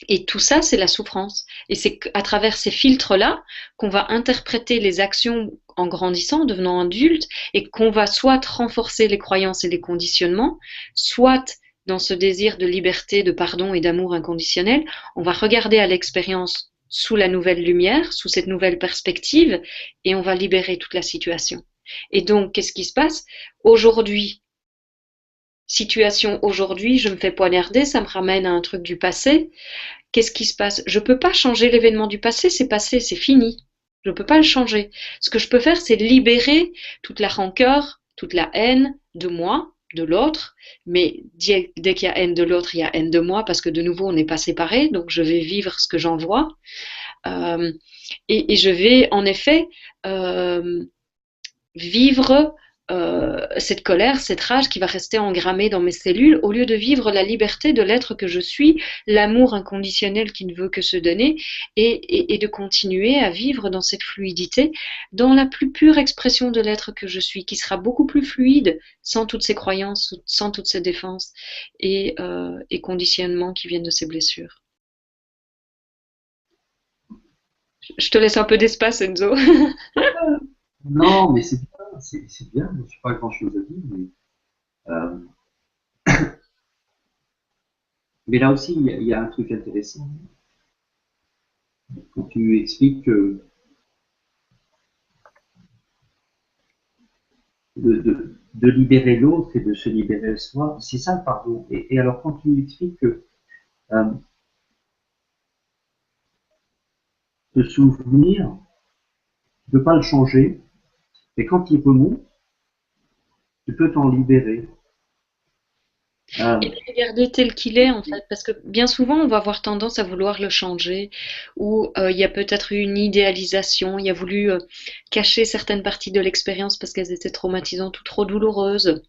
Et tout ça, c'est la souffrance. Et c'est à travers ces filtres-là qu'on va interpréter les actions en grandissant, en devenant adulte, et qu'on va soit renforcer les croyances et les conditionnements, soit dans ce désir de liberté, de pardon et d'amour inconditionnel, on va regarder à l'expérience sous la nouvelle lumière, sous cette nouvelle perspective, et on va libérer toute la situation. Et donc, qu'est-ce qui se passe? Aujourd'hui, situation aujourd'hui, je me fais poignarder, ça me ramène à un truc du passé. Qu'est-ce qui se passe? Je ne peux pas changer l'événement du passé, c'est fini. Je ne peux pas le changer. Ce que je peux faire, c'est libérer toute la rancœur, toute la haine de moi, de l'autre. Mais dès qu'il y a haine de l'autre, il y a haine de moi, parce que de nouveau, on n'est pas séparés. Donc, je vais vivre ce que j'envoie. Et je vais, en effet, vivre cette colère, cette rage qui va rester engrammée dans mes cellules, au lieu de vivre la liberté de l'être que je suis, l'amour inconditionnel qui ne veut que se donner, et de continuer à vivre dans cette fluidité, dans la plus pure expression de l'être que je suis, qui sera beaucoup plus fluide, sans toutes ces croyances, sans toutes ces défenses et conditionnements qui viennent de ces blessures. Je te laisse un peu d'espace, Enzo. Non, mais c'est bien, c'est bien. Je n'ai pas grand-chose à dire, mais là aussi, il y a un truc intéressant. Quand tu expliques que de libérer l'autre et de se libérer soi, c'est ça le pardon. Et alors, quand tu expliques que le souvenir, tu ne peux pas le changer, et quand il remonte, tu peux t'en libérer. Et de regarder tel qu'il est, en fait, parce que bien souvent, on va avoir tendance à vouloir le changer, ou il y a peut-être eu une idéalisation, il a voulu cacher certaines parties de l'expérience parce qu'elles étaient traumatisantes ou trop douloureuses.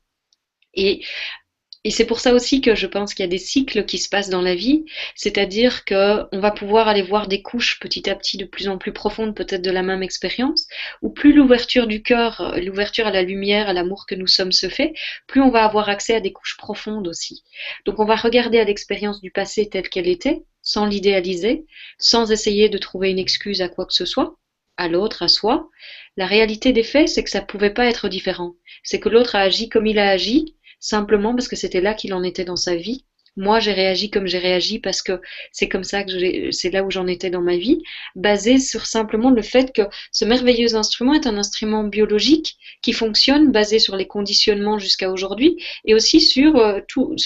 Et c'est pour ça aussi que je pense qu'il y a des cycles qui se passent dans la vie, c'est-à-dire qu'on va pouvoir aller voir des couches petit à petit de plus en plus profondes, peut-être de la même expérience, ou plus l'ouverture du cœur, l'ouverture à la lumière, à l'amour que nous sommes se fait, plus on va avoir accès à des couches profondes aussi. Donc on va regarder à l'expérience du passé telle qu'elle était, sans l'idéaliser, sans essayer de trouver une excuse à quoi que ce soit, à l'autre, à soi. La réalité des faits, c'est que ça ne pouvait pas être différent. C'est que l'autre a agi comme il a agi, simplement parce que c'était là qu'il en était dans sa vie. Moi, j'ai réagi comme j'ai réagi parce que c'est comme ça que c'est là où j'en étais dans ma vie, basé sur simplement le fait que ce merveilleux instrument est un instrument biologique qui fonctionne, basé sur les conditionnements jusqu'à aujourd'hui, et aussi sur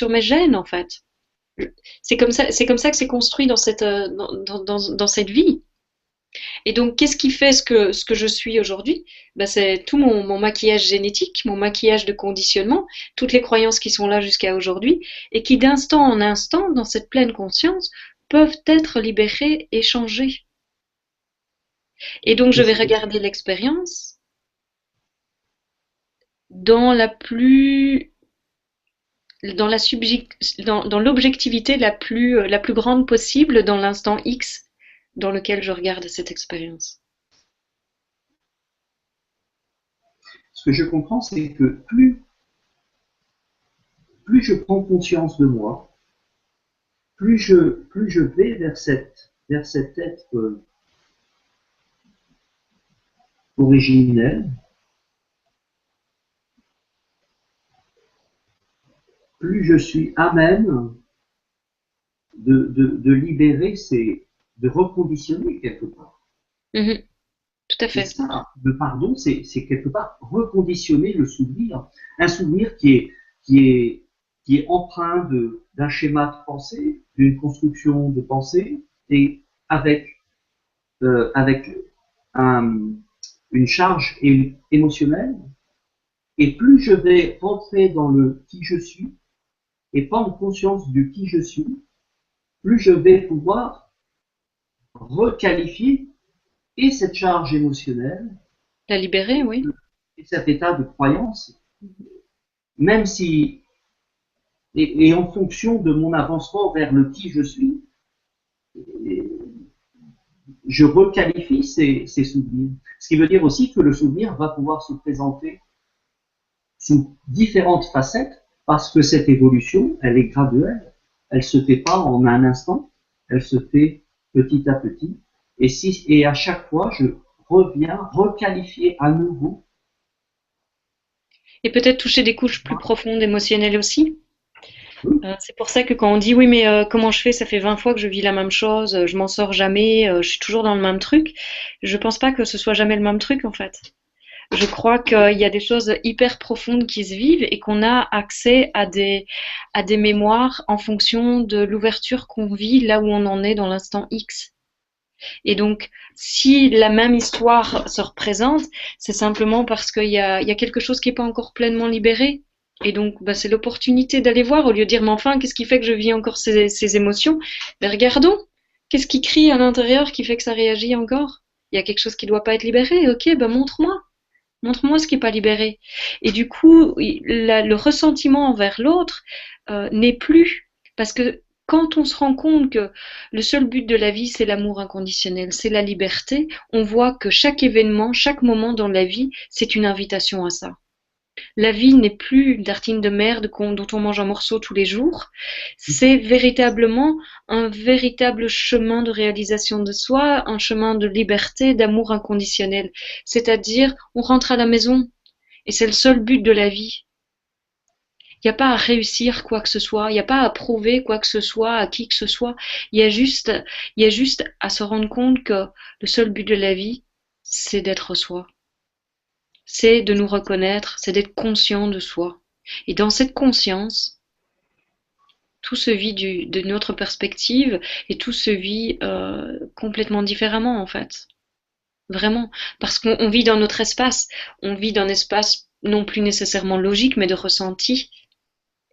mes gènes en fait. C'est comme ça que c'est construit dans cette vie. Et donc, qu'est-ce qui fait ce que je suis aujourd'hui? Ben, c'est tout mon maquillage génétique, mon maquillage de conditionnement, toutes les croyances qui sont là jusqu'à aujourd'hui, et qui d'instant en instant, dans cette pleine conscience, peuvent être libérées et changées. Et donc, je vais regarder l'expérience dans dans l'objectivité la plus grande possible dans l'instant X dans lequel je regarde cette expérience. Ce que je comprends, c'est que plus je prends conscience de moi, plus je vais vers cet être originel, plus je suis à même de libérer de reconditionner quelque part. Tout à fait. C'est ça, le pardon, c'est quelque part reconditionner le souvenir. Un souvenir qui est empreint d'un schéma de pensée, d'une construction de pensée, et avec une charge émotionnelle. Et plus je vais rentrer dans le qui je suis et prendre conscience du qui je suis, plus je vais pouvoir requalifier et cette charge émotionnelle, la libérer, oui, et cet état de croyance, même si, et en fonction de mon avancement vers le qui je suis, je requalifie ces souvenirs. Ce qui veut dire aussi que le souvenir va pouvoir se présenter sous différentes facettes, parce que cette évolution, elle est graduelle, elle se fait pas en un instant, elle se fait petit à petit. Et à chaque fois, je reviens requalifier à nouveau. Et peut-être toucher des couches plus profondes émotionnelles aussi. Oui, C'est pour ça que quand on dit oui, mais comment je fais? Ça fait 20 fois que je vis la même chose, je m'en sors jamais, je suis toujours dans le même truc. Je pense pas que ce soit jamais le même truc en fait. Je crois qu'il y a des choses hyper profondes qui se vivent et qu'on a accès à des mémoires en fonction de l'ouverture qu'on vit là où on en est dans l'instant X. Et donc, si la même histoire se représente, c'est simplement parce qu'il y a quelque chose qui n'est pas encore pleinement libéré. Et donc, bah, c'est l'opportunité d'aller voir au lieu de dire, mais enfin, qu'est-ce qui fait que je vis encore ces émotions? Mais regardons, qu'est-ce qui crie à l'intérieur qui fait que ça réagit encore? Il y a quelque chose qui ne doit pas être libéré. Ok, ben montre-moi. Montre-moi ce qui n'est pas libéré. Et du coup, le ressentiment envers l'autre n'est plus. Parce que quand on se rend compte que le seul but de la vie, c'est l'amour inconditionnel, c'est la liberté, on voit que chaque événement, chaque moment dans la vie, c'est une invitation à ça. La vie n'est plus une tartine de merde dont on mange un morceau tous les jours. C'est véritablement un véritable chemin de réalisation de soi, un chemin de liberté, d'amour inconditionnel. C'est-à-dire, on rentre à la maison et c'est le seul but de la vie. Il n'y a pas à réussir quoi que ce soit, il n'y a pas à prouver quoi que ce soit à qui que ce soit. Il y a juste à se rendre compte que le seul but de la vie, c'est d'être soi. C'est de nous reconnaître, c'est d'être conscient de soi. Et dans cette conscience, tout se vit de notre perspective et tout se vit complètement différemment en fait. Vraiment. Parce qu'on vit dans notre espace. On vit dans un espace non plus nécessairement logique, mais de ressenti.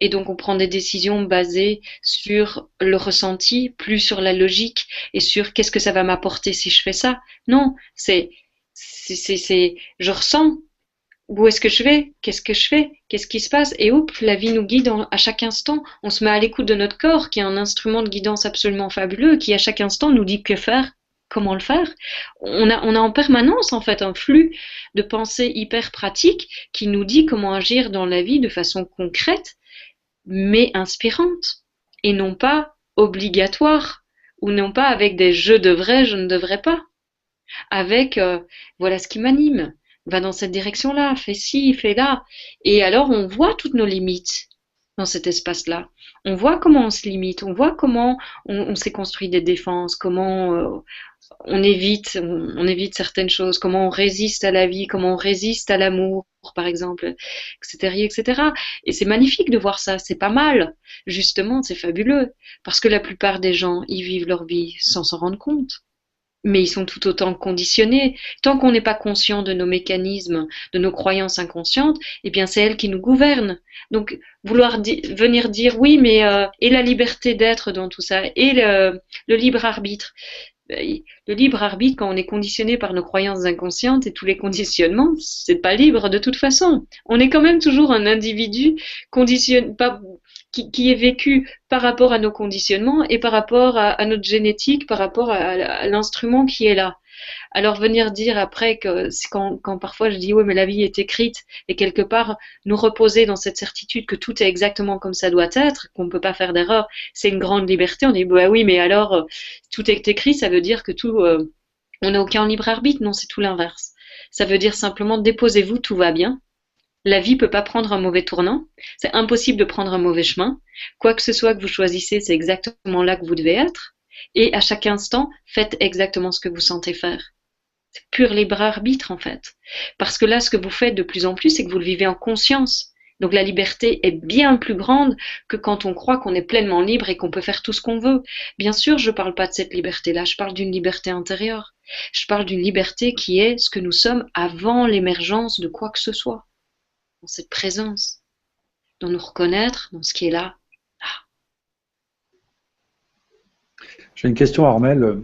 Et donc on prend des décisions basées sur le ressenti, plus sur la logique et sur qu'est-ce que ça va m'apporter si je fais ça. Non, je ressens. Où est-ce que je vais? Qu'est-ce que je fais? Qu'est-ce qui se passe? Et hop, la vie nous guide à chaque instant. On se met à l'écoute de notre corps, qui est un instrument de guidance absolument fabuleux, qui à chaque instant nous dit que faire, comment le faire. On a en permanence en fait un flux de pensées hyper pratiques qui nous dit comment agir dans la vie de façon concrète, mais inspirante, et non pas obligatoire, ou non pas avec des je devrais, je ne devrais pas. Avec voilà ce qui m'anime, va dans cette direction-là, fais ci, fais là. Et alors on voit toutes nos limites dans cet espace-là. On voit comment on se limite, on voit comment on s'est construit des défenses, comment on évite certaines choses, comment on résiste à la vie, comment on résiste à l'amour, par exemple, etc., etc. Et c'est magnifique de voir ça, c'est pas mal. Justement, c'est fabuleux. Parce que la plupart des gens, ils vivent leur vie sans s'en rendre compte. Mais ils sont tout autant conditionnés. Tant qu'on n'est pas conscient de nos mécanismes, de nos croyances inconscientes, eh bien c'est elles qui nous gouvernent. Donc vouloir venir dire oui, mais et la liberté d'être dans tout ça, et le libre arbitre. Le libre arbitre, quand on est conditionné par nos croyances inconscientes et tous les conditionnements, c'est pas libre de toute façon. On est quand même toujours un individu conditionné, pas, qui est vécu par rapport à nos conditionnements et par rapport à notre génétique, par rapport à l'instrument qui est là. Alors venir dire après que quand parfois je dis oui mais la vie est écrite et quelque part nous reposer dans cette certitude que tout est exactement comme ça doit être, qu'on ne peut pas faire d'erreur, c'est une grande liberté. On dit bah oui mais alors tout est écrit, ça veut dire que tout on n'a aucun libre arbitre. Non, c'est tout l'inverse. Ça veut dire simplement déposez-vous, tout va bien. La vie peut pas prendre un mauvais tournant. C'est impossible de prendre un mauvais chemin. Quoi que ce soit que vous choisissez, c'est exactement là que vous devez être. Et à chaque instant, faites exactement ce que vous sentez faire. C'est pur libre arbitre en fait. Parce que là, ce que vous faites de plus en plus, c'est que vous le vivez en conscience. Donc la liberté est bien plus grande que quand on croit qu'on est pleinement libre et qu'on peut faire tout ce qu'on veut. Bien sûr, je ne parle pas de cette liberté-là, je parle d'une liberté intérieure. Je parle d'une liberté qui est ce que nous sommes avant l'émergence de quoi que ce soit. Dans cette présence, dans nous reconnaître, dans ce qui est là. J'ai une question, Armel.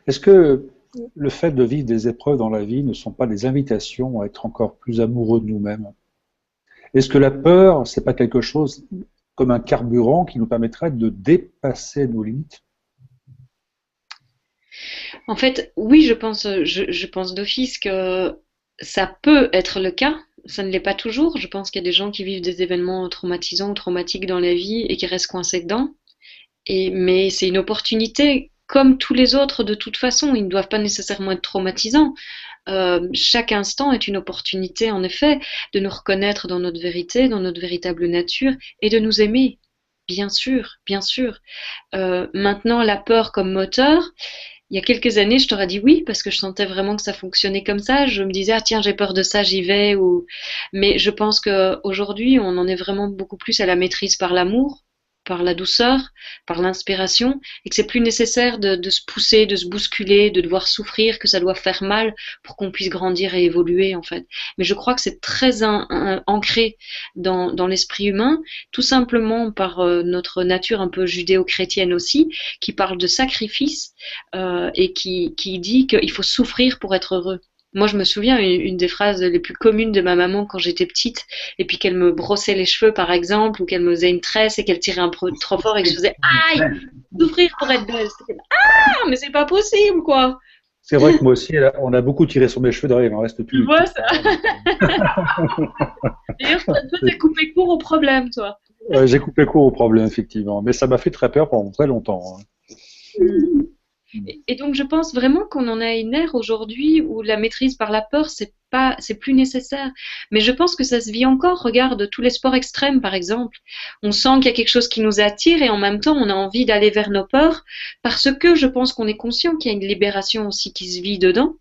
Est-ce que le fait de vivre des épreuves dans la vie ne sont pas des invitations à être encore plus amoureux de nous-mêmes? Est-ce que la peur, c'est pas quelque chose comme un carburant qui nous permettrait de dépasser nos limites? En fait, oui, je pense d'office que ça peut être le cas. Ça ne l'est pas toujours. Je pense qu'il y a des gens qui vivent des événements traumatisants ou traumatiques dans la vie et qui restent coincés dedans. Mais c'est une opportunité comme tous les autres de toute façon. Ils ne doivent pas nécessairement être traumatisants. Chaque instant est une opportunité, en effet, de nous reconnaître dans notre vérité, dans notre véritable nature, et de nous aimer. Bien sûr, bien sûr. Maintenant, la peur comme moteur, il y a quelques années, je t'aurais dit oui, parce que je sentais vraiment que ça fonctionnait comme ça. Je me disais, ah tiens, j'ai peur de ça, j'y vais. Mais je pense qu'aujourd'hui, on en est vraiment beaucoup plus à la maîtrise par l'amour, par la douceur, par l'inspiration, et que c'est plus nécessaire de se pousser, de se bousculer, de devoir souffrir, que ça doit faire mal pour qu'on puisse grandir et évoluer, en fait. Mais je crois que c'est très ancré dans l'esprit humain, tout simplement par notre nature un peu judéo-chrétienne aussi, qui parle de sacrifice et qui dit qu'il faut souffrir pour être heureux. Moi, je me souviens, une des phrases les plus communes de ma maman quand j'étais petite, et puis qu'elle me brossait les cheveux, par exemple, ou qu'elle me faisait une tresse et qu'elle tirait un peu trop fort et que je faisais aïe, souffrir pour être belle. Ah, mais c'est pas possible, quoi. C'est vrai que moi aussi, on a beaucoup tiré sur mes cheveux, d'ailleurs, il m'en reste plus. Tu vois ça. D'ailleurs, toi, t'as coupé court au problème, toi. J'ai coupé court au problème, effectivement, mais ça m'a fait très peur pendant très longtemps. Et donc, je pense vraiment qu'on en a une ère aujourd'hui où la maîtrise par la peur, c'est plus nécessaire. Mais je pense que ça se vit encore. Regarde tous les sports extrêmes, par exemple. On sent qu'il y a quelque chose qui nous attire et en même temps, on a envie d'aller vers nos peurs parce que je pense qu'on est conscient qu'il y a une libération aussi qui se vit dedans.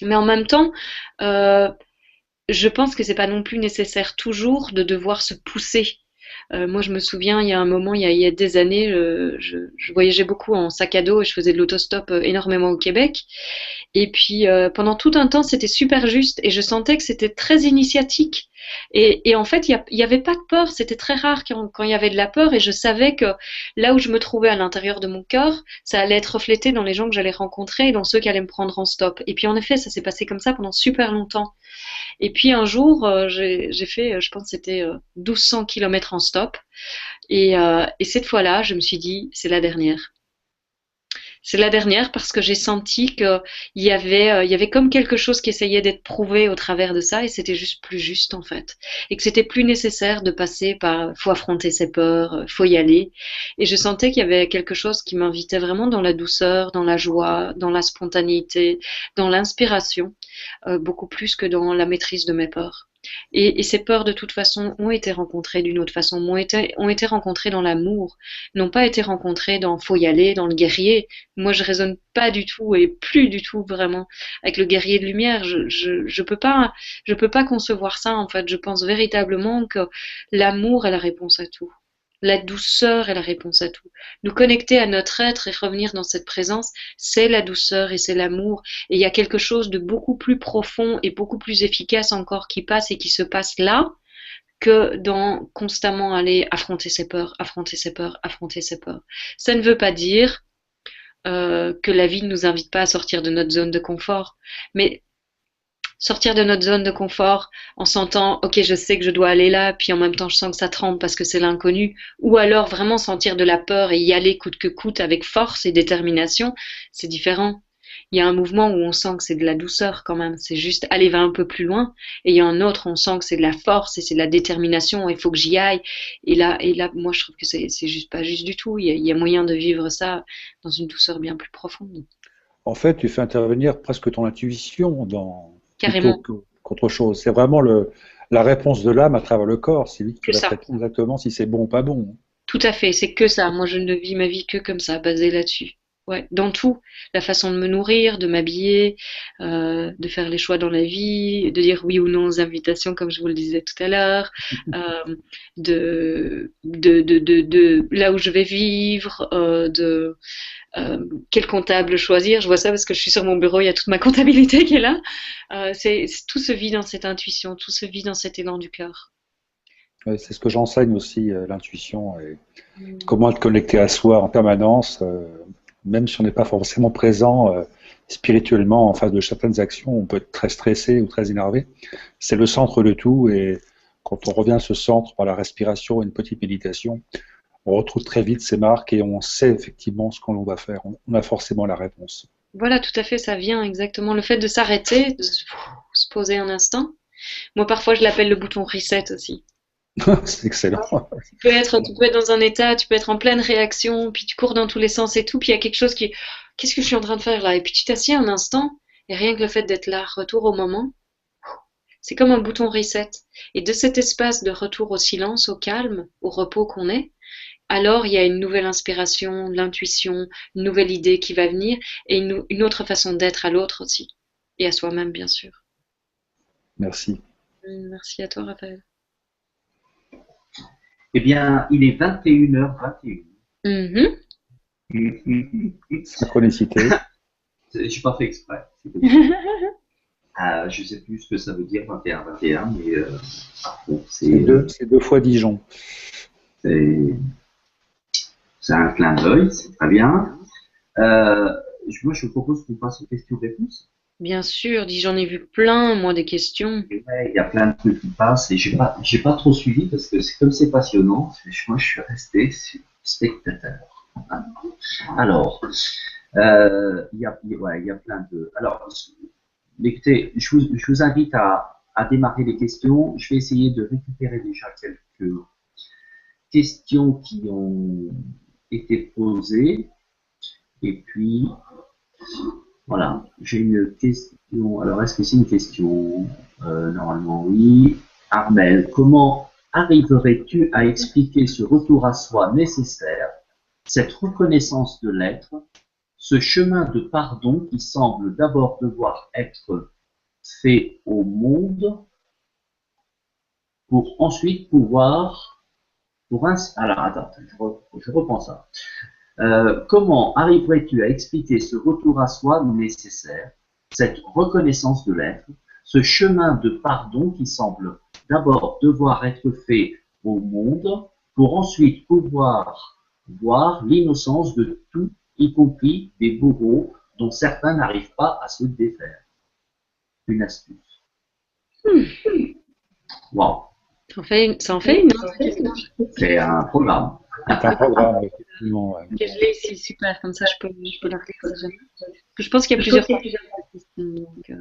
Mais en même temps, je pense que c'est pas non plus nécessaire toujours de devoir se pousser. Moi, je me souviens, il y a un moment, il y a des années, je voyageais beaucoup en sac à dos et je faisais de l'autostop énormément au Québec. Et puis, pendant tout un temps, c'était super juste et je sentais que c'était très initiatique. Et en fait, il y avait pas de peur. C'était très rare quand il y avait de la peur et je savais que là où je me trouvais à l'intérieur de mon cœur, ça allait être reflété dans les gens que j'allais rencontrer et dans ceux qui allaient me prendre en stop. Et puis, en effet, ça s'est passé comme ça pendant super longtemps. Et puis un jour, j'ai fait, je pense que c'était 1200 kilomètres en stop. Et cette fois-là, je me suis dit, c'est la dernière. C'est la dernière parce que j'ai senti il y avait comme quelque chose qui essayait d'être prouvé au travers de ça et c'était juste plus juste en fait. Et que c'était plus nécessaire de passer par, faut affronter ses peurs, faut y aller. Et je sentais qu'il y avait quelque chose qui m'invitait vraiment dans la douceur, dans la joie, dans la spontanéité, dans l'inspiration, beaucoup plus que dans la maîtrise de mes peurs. Et ces peurs, de toute façon, ont été rencontrées d'une autre façon, ont été rencontrées dans l'amour, n'ont pas été rencontrées dans faut y aller, dans le guerrier. Moi, je raisonne pas du tout et plus du tout vraiment avec le guerrier de lumière. Je peux pas concevoir ça, en fait. Je pense véritablement que l'amour est la réponse à tout. La douceur est la réponse à tout. Nous connecter à notre être et revenir dans cette présence, c'est la douceur et c'est l'amour. Et il y a quelque chose de beaucoup plus profond et beaucoup plus efficace encore qui passe et qui se passe là que dans constamment aller affronter ses peurs, affronter ses peurs, affronter ses peurs. Ça ne veut pas dire que la vie ne nous invite pas à sortir de notre zone de confort, mais sortir de notre zone de confort en sentant, ok, je sais que je dois aller là, puis en même temps, je sens que ça tremble parce que c'est l'inconnu, ou alors vraiment sentir de la peur et y aller coûte que coûte avec force et détermination, c'est différent. Il y a un mouvement où on sent que c'est de la douceur quand même, c'est juste aller va un peu plus loin, et il y a un autre où on sent que c'est de la force et c'est de la détermination, il faut que j'y aille, et là, moi je trouve que c'est juste pas juste du tout, il y a moyen de vivre ça dans une douceur bien plus profonde. En fait, tu fais intervenir presque ton intuition plutôt Carrément. qu'autre chose. C'est vraiment la réponse de l'âme à travers le corps. C'est lui qui Que va ça. te répondre exactement si c'est bon ou pas bon. Tout à fait, c'est que ça. Moi, je ne vis ma vie que comme ça, basée là-dessus. Ouais, dans tout, la façon de me nourrir, de m'habiller, de faire les choix dans la vie, de dire oui ou non aux invitations, comme je vous le disais tout à l'heure, de là où je vais vivre, quel comptable choisir. Je vois ça parce que je suis sur mon bureau, il y a toute ma comptabilité qui est là. Tout se vit dans cette intuition, tout se vit dans cet élan du cœur. Ouais, c'est ce que j'enseigne aussi, l'intuition et Mm. comment être connecté à soi en permanence, même si on n'est pas forcément présent spirituellement en face de certaines actions, on peut être très stressé ou très énervé. C'est le centre de tout et quand on revient à ce centre par la respiration et une petite méditation, on retrouve très vite ses marques et on sait effectivement ce qu'on va faire. On a forcément la réponse. Voilà, tout à fait, ça vient exactement. Le fait de s'arrêter, de se poser un instant. Moi, parfois, je l'appelle le bouton reset aussi. C'est excellent. Tu peux être dans un état, tu peux être en pleine réaction, puis tu cours dans tous les sens et tout, puis il y a quelque chose qui, qu'est-ce que je suis en train de faire là? Et puis tu t'assieds un instant, et rien que le fait d'être là, retour au moment, c'est comme un bouton reset. Et de cet espace de retour au silence, au calme, au repos qu'on est, alors il y a une nouvelle inspiration, l'intuition, une nouvelle idée qui va venir, et une autre façon d'être à l'autre aussi, et à soi-même bien sûr. Merci. Merci à toi, Raphaël. Eh bien, il est 21h21. Synchronicité. Je n'ai pas fait exprès. Je ne sais plus ce que ça veut dire 21-21, mais bon, C'est deux fois Dijon. c'est un clin d'œil, c'est très bien. Moi, je vous propose qu'on passe aux questions-réponses. Bien sûr, j'en ai vu plein, moi, des questions. Ouais, il y a plein de trucs qui passent et j'ai pas trop suivi parce que comme c'est passionnant, moi, je suis resté spectateur. Alors, ouais, il y a plein de. Alors, écoutez, je vous invite à démarrer les questions. Je vais essayer de récupérer déjà quelques questions qui ont été posées. Et puis, voilà, j'ai une question. Alors, est-ce que c'est une question? Normalement, oui. Armel, comment arriverais-tu à expliquer ce retour à soi nécessaire, cette reconnaissance de l'être, ce chemin de pardon qui semble d'abord devoir être fait au monde pour ensuite pouvoir, alors attends, je reprends ça. Comment arriverais-tu à expliquer ce retour à soi nécessaire, cette reconnaissance de l'être, ce chemin de pardon qui semble d'abord devoir être fait au monde pour ensuite pouvoir voir l'innocence de tout, y compris des bourreaux dont certains n'arrivent pas à se défaire? Une astuce. Wow. Ça en fait une autre question. C'est un programme. C'est un programme, effectivement. Ouais. Que je l'ai ici, super, comme ça je peux la relire. Je pense qu'il y a plusieurs questions. Donc,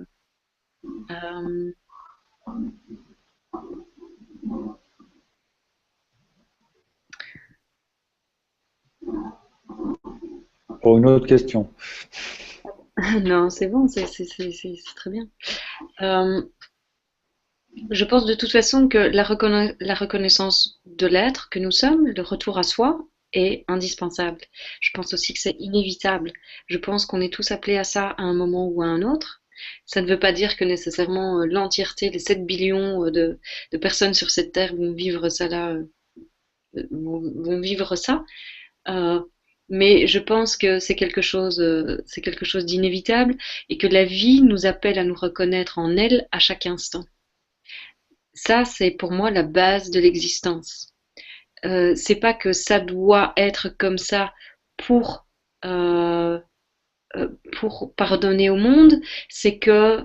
Pour une autre question. non, c'est bon, c'est très bien. Je pense de toute façon que la reconnaissance de l'être que nous sommes, le retour à soi, est indispensable. Je pense aussi que c'est inévitable. Je pense qu'on est tous appelés à ça à un moment ou à un autre. Ça ne veut pas dire que nécessairement l'entièreté, les 7 billions de personnes sur cette terre vont vivre ça là, vont vivre ça. Mais je pense que c'est quelque chose d'inévitable et que la vie nous appelle à nous reconnaître en elle à chaque instant. Ça, c'est pour moi la base de l'existence. C'est pas que ça doit être comme ça pour euh, pour pardonner au monde, c'est que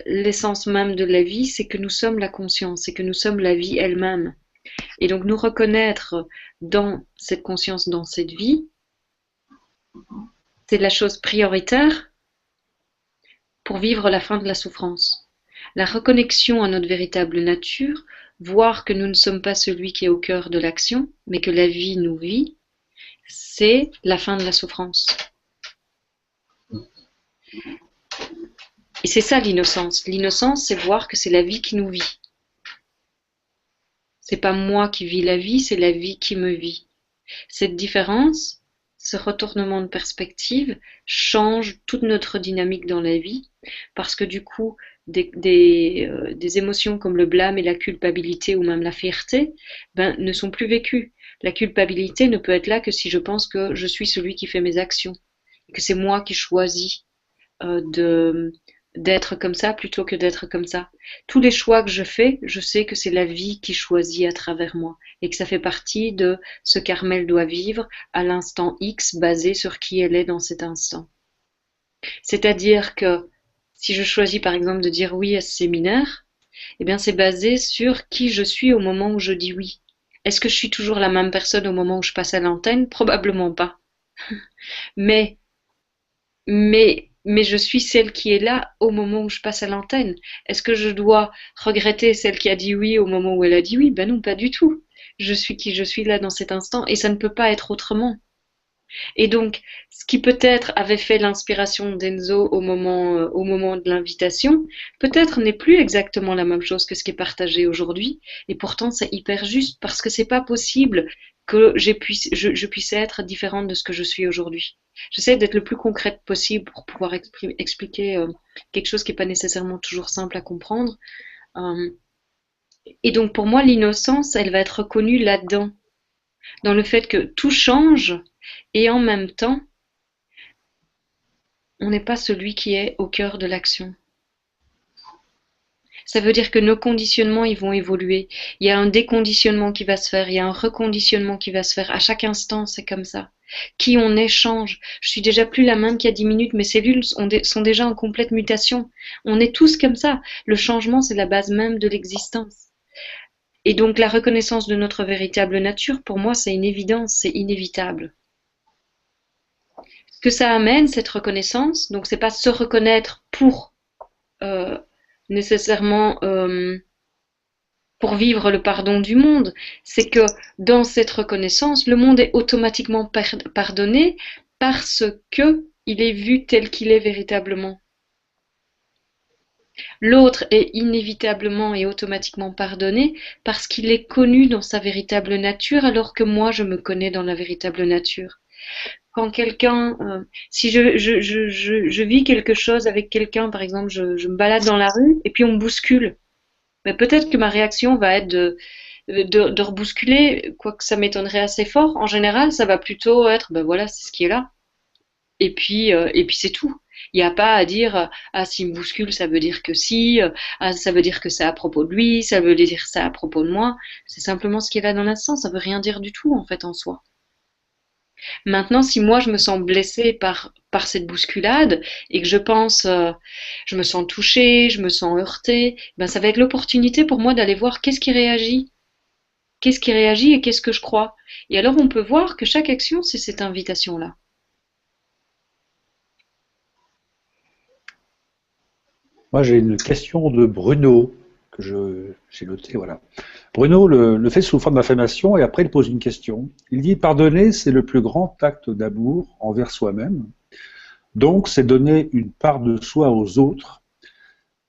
l'essence même de la vie, c'est que nous sommes la conscience, c'est que nous sommes la vie elle-même. Et donc nous reconnaître dans cette conscience, dans cette vie, c'est la chose prioritaire pour vivre la fin de la souffrance. La reconnexion à notre véritable nature, voir que nous ne sommes pas celui qui est au cœur de l'action, mais que la vie nous vit, c'est la fin de la souffrance. Et c'est ça l'innocence. L'innocence, c'est voir que c'est la vie qui nous vit. C'est pas moi qui vis la vie, c'est la vie qui me vit. Cette différence, ce retournement de perspective change toute notre dynamique dans la vie parce que du coup, des émotions comme le blâme et la culpabilité ou même la fierté ne sont plus vécues. La culpabilité ne peut être là que si je pense que je suis celui qui fait mes actions, que c'est moi qui choisis d'être comme ça plutôt que d'être comme ça. Tous les choix que je fais, je sais que c'est la vie qui choisit à travers moi et que ça fait partie de ce qu'Armelle doit vivre à l'instant X basé sur qui elle est dans cet instant. C'est-à-dire que si je choisis par exemple de dire oui à ce séminaire, eh bien c'est basé sur qui je suis au moment où je dis oui. Est-ce que je suis toujours la même personne au moment où je passe à l'antenne? Probablement pas. Mais mais je suis celle qui est là au moment où je passe à l'antenne. Est-ce que je dois regretter celle qui a dit oui au moment où elle a dit oui? Ben non, pas du tout. Je suis qui je suis là dans cet instant et ça ne peut pas être autrement. Et donc, ce qui peut-être avait fait l'inspiration d'Enzo au moment de l'invitation, peut-être n'est plus exactement la même chose que ce qui est partagé aujourd'hui. Et pourtant, c'est hyper juste parce que c'est pas possible que je puisse être différente de ce que je suis aujourd'hui. J'essaie d'être le plus concrète possible pour pouvoir expliquer quelque chose qui n'est pas nécessairement toujours simple à comprendre. Euh, et donc, pour moi, l'innocence, elle va être reconnue là-dedans, dans le fait que tout change et en même temps, on n'est pas celui qui est au cœur de l'action. Ça veut dire que nos conditionnements, ils vont évoluer. Il y a un déconditionnement qui va se faire, il y a un reconditionnement qui va se faire. À chaque instant, c'est comme ça. Qui on est change. Je suis déjà plus la même qu'il y a 10 minutes. Mes cellules sont déjà en complète mutation. On est tous comme ça. Le changement, c'est la base même de l'existence. Et donc, la reconnaissance de notre véritable nature, pour moi, c'est une évidence, c'est inévitable. Ce que ça amène, cette reconnaissance, donc c'est pas se reconnaître pour euh, nécessairement pour vivre le pardon du monde, c'est que dans cette reconnaissance, le monde est automatiquement pardonné parce que il est vu tel qu'il est véritablement. L'autre est inévitablement et automatiquement pardonné parce qu'il est connu dans sa véritable nature alors que moi je me connais dans la véritable nature. Quand quelqu'un, si je vis quelque chose avec quelqu'un, par exemple, je me balade dans la rue et puis on me bouscule, mais peut-être que ma réaction va être de rebousculer, quoique ça m'étonnerait assez fort. En général, ça va plutôt être, ben voilà, c'est ce qui est là. Et puis c'est tout. Il n'y a pas à dire, ah, s'il me bouscule, ça veut dire que si, ah, ça veut dire que c'est à propos de lui, ça veut dire ça à propos de moi. C'est simplement ce qui est là dans l'instant, ça veut rien dire du tout, en fait, en soi. Maintenant, si moi je me sens blessée par cette bousculade et que je pense, je me sens touchée, je me sens heurtée, ben ça va être l'opportunité pour moi d'aller voir qu'est-ce qui réagit et qu'est-ce que je crois. Et alors on peut voir que chaque action, c'est cette invitation-là. Moi, j'ai une question de Bruno que j'ai notée. Voilà. Bruno le fait sous forme d'affirmation et après il pose une question. Il dit pardonner, c'est le plus grand acte d'amour envers soi-même. Donc, c'est donner une part de soi aux autres.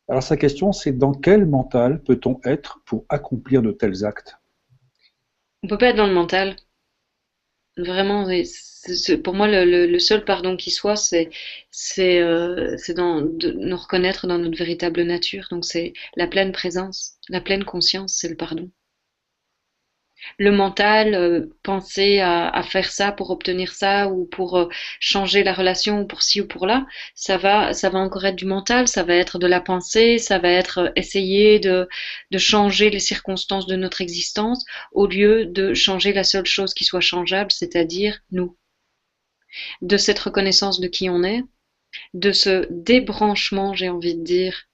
Alors, sa question, c'est dans quel mental peut-on être pour accomplir de tels actes? On peut pas être dans le mental. Vraiment, pour moi le seul pardon qui soit, c'est de nous reconnaître dans notre véritable nature. Donc c'est la pleine présence, la pleine conscience, c'est le pardon. Le mental, penser à faire ça pour obtenir ça ou pour changer la relation ou pour ci ou pour là, ça va encore être du mental, ça va être de la pensée, ça va être essayer de changer les circonstances de notre existence au lieu de changer la seule chose qui soit changeable, c'est-à-dire nous. De cette reconnaissance de qui on est, de ce débranchement, j'ai envie de dire,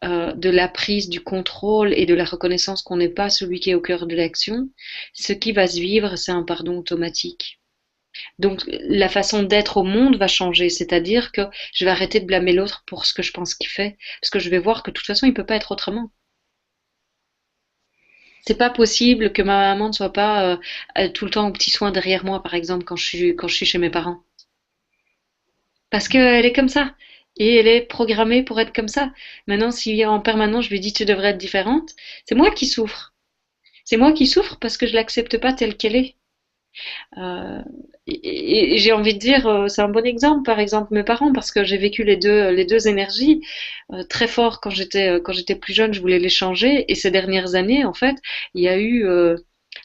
de la prise du contrôle et de la reconnaissance qu'on n'est pas celui qui est au cœur de l'action, ce qui va se vivre, c'est un pardon automatique. Donc la façon d'être au monde va changer, c'est-à-dire que je vais arrêter de blâmer l'autre pour ce que je pense qu'il fait, parce que je vais voir que de toute façon il peut pas être autrement. C'est pas possible que ma maman ne soit pas tout le temps aux petits soins derrière moi, par exemple, quand je suis chez mes parents. Parce qu'elle est comme ça. Et elle est programmée pour être comme ça. Maintenant, si en permanence je lui dis tu devrais être différente, c'est moi qui souffre. C'est moi qui souffre parce que je l'accepte pas telle qu'elle est. Euh, et j'ai envie de dire, c'est un bon exemple, par exemple mes parents, parce que j'ai vécu les deux énergies très fort quand j'étais plus jeune, je voulais les changer, et ces dernières années, en fait, il y a eu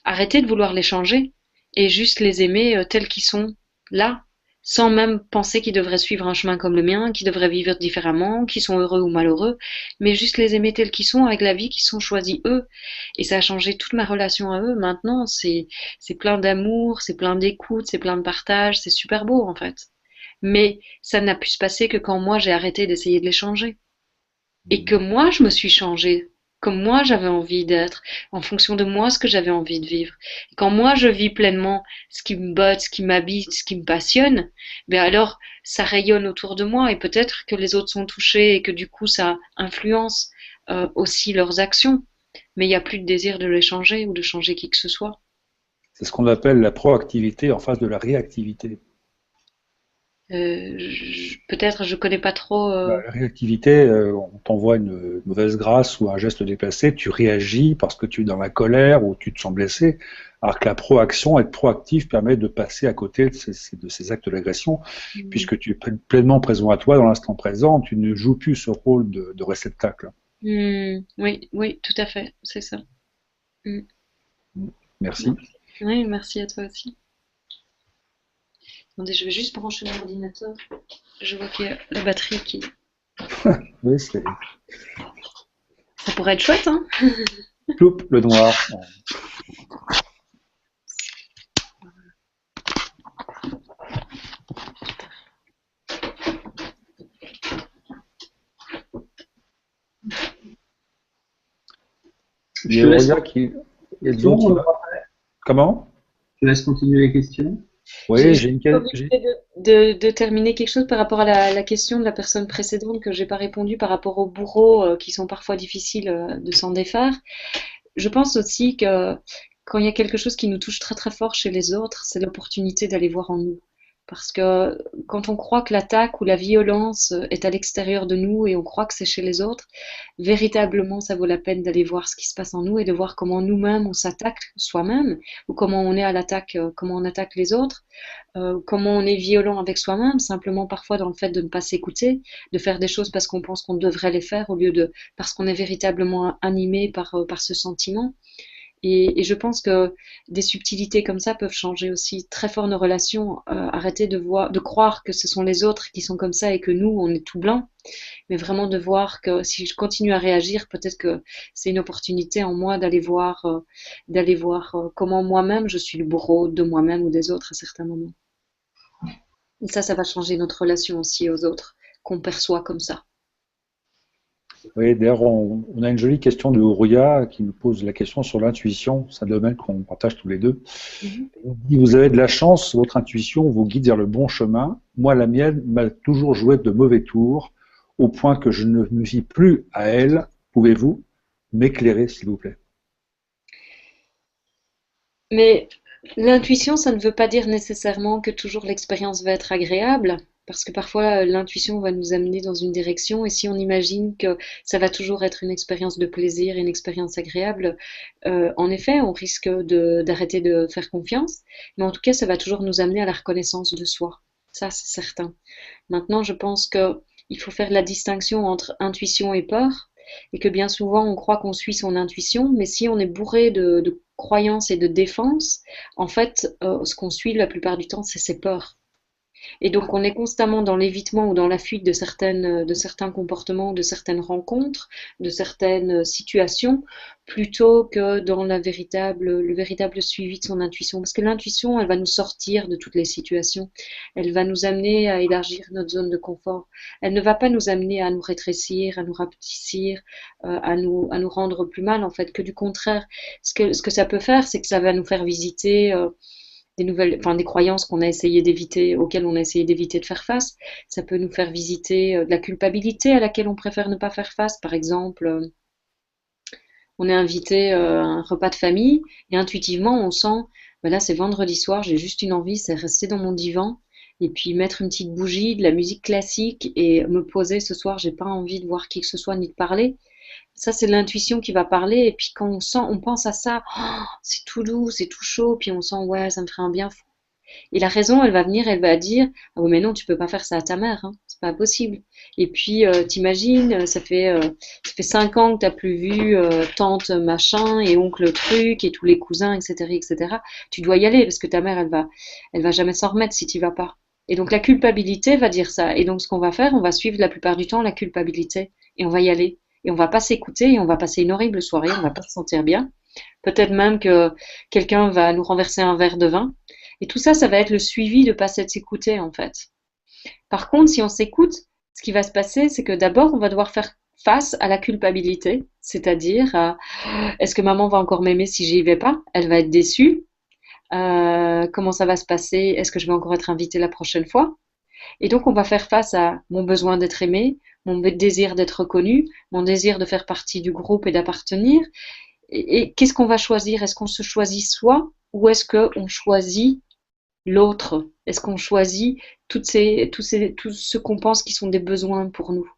arrêter de vouloir les changer et juste les aimer tels qu'ils sont là, sans même penser qu'ils devraient suivre un chemin comme le mien, qu'ils devraient vivre différemment, qu'ils sont heureux ou malheureux, mais juste les aimer tels qu'ils sont avec la vie qu'ils sont choisis eux. Et ça a changé toute ma relation à eux. Maintenant, c'est plein d'amour, c'est plein d'écoute, c'est plein de partage, c'est super beau en fait. Mais ça n'a pu se passer que quand moi j'ai arrêté d'essayer de les changer. Et que moi je me suis changée comme moi j'avais envie d'être, en fonction de moi ce que j'avais envie de vivre. Et quand moi je vis pleinement ce qui me botte, ce qui m'habite, ce qui me passionne, ben alors ça rayonne autour de moi et peut-être que les autres sont touchés et que du coup ça influence aussi leurs actions. Mais il n'y a plus de désir de les changer ou de changer qui que ce soit. C'est ce qu'on appelle la proactivité en face de la réactivité. Peut-être je connais pas trop. La réactivité, on t'envoie une mauvaise grâce ou un geste déplacé, tu réagis parce que tu es dans la colère ou tu te sens blessé, alors que la proaction, être proactif, permet de passer à côté de ces actes d'agression, puisque tu es pleinement présent à toi dans l'instant présent, tu ne joues plus ce rôle de réceptacle. Oui, oui, tout à fait, c'est ça. Mm. Merci. Oui, merci à toi aussi. Attendez, je vais juste brancher mon ordinateur. Je vois qu'il y a la batterie qui. Oui, Ça pourrait être chouette, hein? Ploup, le noir. Il y a Aurélia qui. Comment? Je laisse continuer les questions. Oui, j'ai une envie de terminer quelque chose par rapport à la question de la personne précédente que j'ai pas répondu par rapport aux bourreaux qui sont parfois difficiles de s'en défaire. Je pense aussi que quand il y a quelque chose qui nous touche très très fort chez les autres, c'est l'opportunité d'aller voir en nous. Parce que quand on croit que l'attaque ou la violence est à l'extérieur de nous et on croit que c'est chez les autres, véritablement, ça vaut la peine d'aller voir ce qui se passe en nous et de voir comment nous-mêmes on s'attaque soi-même ou comment on est à l'attaque, comment on attaque les autres, comment on est violent avec soi-même, simplement parfois dans le fait de ne pas s'écouter, de faire des choses parce qu'on pense qu'on devrait les faire au lieu de parce qu'on est véritablement animé par ce sentiment. Et je pense que des subtilités comme ça peuvent changer aussi très fort nos relations. Arrêter de croire que ce sont les autres qui sont comme ça et que nous, on est tout blanc. Mais vraiment de voir que si je continue à réagir, peut-être que c'est une opportunité en moi d'aller voir comment moi-même je suis le bourreau de moi-même ou des autres à certains moments. Et ça va changer notre relation aussi aux autres, qu'on perçoit comme ça. Oui, d'ailleurs, on a une jolie question de Ouria qui nous pose la question sur l'intuition. C'est un domaine qu'on partage tous les deux. Il dit, vous avez de la chance, votre intuition vous guide vers le bon chemin. Moi, la mienne m'a toujours joué de mauvais tours, au point que je ne me fie plus à elle. Pouvez-vous m'éclairer, s'il vous plaît? Mais l'intuition, ça ne veut pas dire nécessairement que toujours l'expérience va être agréable. Parce que parfois, l'intuition va nous amener dans une direction, et si on imagine que ça va toujours être une expérience de plaisir, une expérience agréable, en effet, on risque d'arrêter de faire confiance, mais en tout cas, ça va toujours nous amener à la reconnaissance de soi. Ça, c'est certain. Maintenant, je pense que il faut faire la distinction entre intuition et peur, et que bien souvent, on croit qu'on suit son intuition, mais si on est bourré de croyances et de défenses, en fait, ce qu'on suit la plupart du temps, c'est ses peurs. Et donc, on est constamment dans l'évitement ou dans la fuite de certains comportements, de certaines rencontres, de certaines situations, plutôt que dans le véritable suivi de son intuition. Parce que l'intuition, elle va nous sortir de toutes les situations. Elle va nous amener à élargir notre zone de confort. Elle ne va pas nous amener à nous rétrécir, à nous rapetissir, à nous rendre plus mal, en fait, que du contraire. Ce que ça peut faire, c'est que ça va nous faire visiter des croyances qu'on a essayé d'éviter, auxquelles on a essayé d'éviter de faire face. Ça peut nous faire visiter de la culpabilité à laquelle on préfère ne pas faire face. Par exemple, on est invité à un repas de famille et intuitivement on sent, ben là c'est vendredi soir, j'ai juste une envie, c'est rester dans mon divan et puis mettre une petite bougie, de la musique classique et me poser ce soir, j'ai pas envie de voir qui que ce soit ni de parler. Ça, c'est l'intuition qui va parler. Et puis quand on pense à ça, oh, c'est tout doux, c'est tout chaud. Puis on sent, ouais, ça me ferait un bien fou. Et la raison, elle va venir, elle va dire, ah oui, mais non, tu peux pas faire ça à ta mère, hein, c'est pas possible. Et puis t'imagines, ça fait 5 ans que t'as plus vu tante machin et oncle truc et tous les cousins, etc., etc. Tu dois y aller parce que ta mère, elle va jamais s'en remettre si tu vas pas. Et donc la culpabilité va dire ça. Et donc ce qu'on va faire, on va suivre la plupart du temps la culpabilité et on va y aller. Et on va pas s'écouter et on va passer une horrible soirée, on va pas se sentir bien. Peut-être même que quelqu'un va nous renverser un verre de vin. Et tout ça, ça va être le suivi de pas s'écouter en fait. Par contre, si on s'écoute, ce qui va se passer, c'est que d'abord, on va devoir faire face à la culpabilité, c'est-à-dire est-ce que maman va encore m'aimer si j'y vais pas? Elle va être déçue. Comment ça va se passer? Est-ce que je vais encore être invitée la prochaine fois? Et donc, on va faire face à mon besoin d'être aimé, mon désir d'être reconnu, mon désir de faire partie du groupe et d'appartenir. Et qu'est-ce qu'on va choisir? Est-ce qu'on se choisit soi ou est-ce qu'on choisit l'autre? Est-ce qu'on choisit tout ce qu'on pense qui sont des besoins pour nous?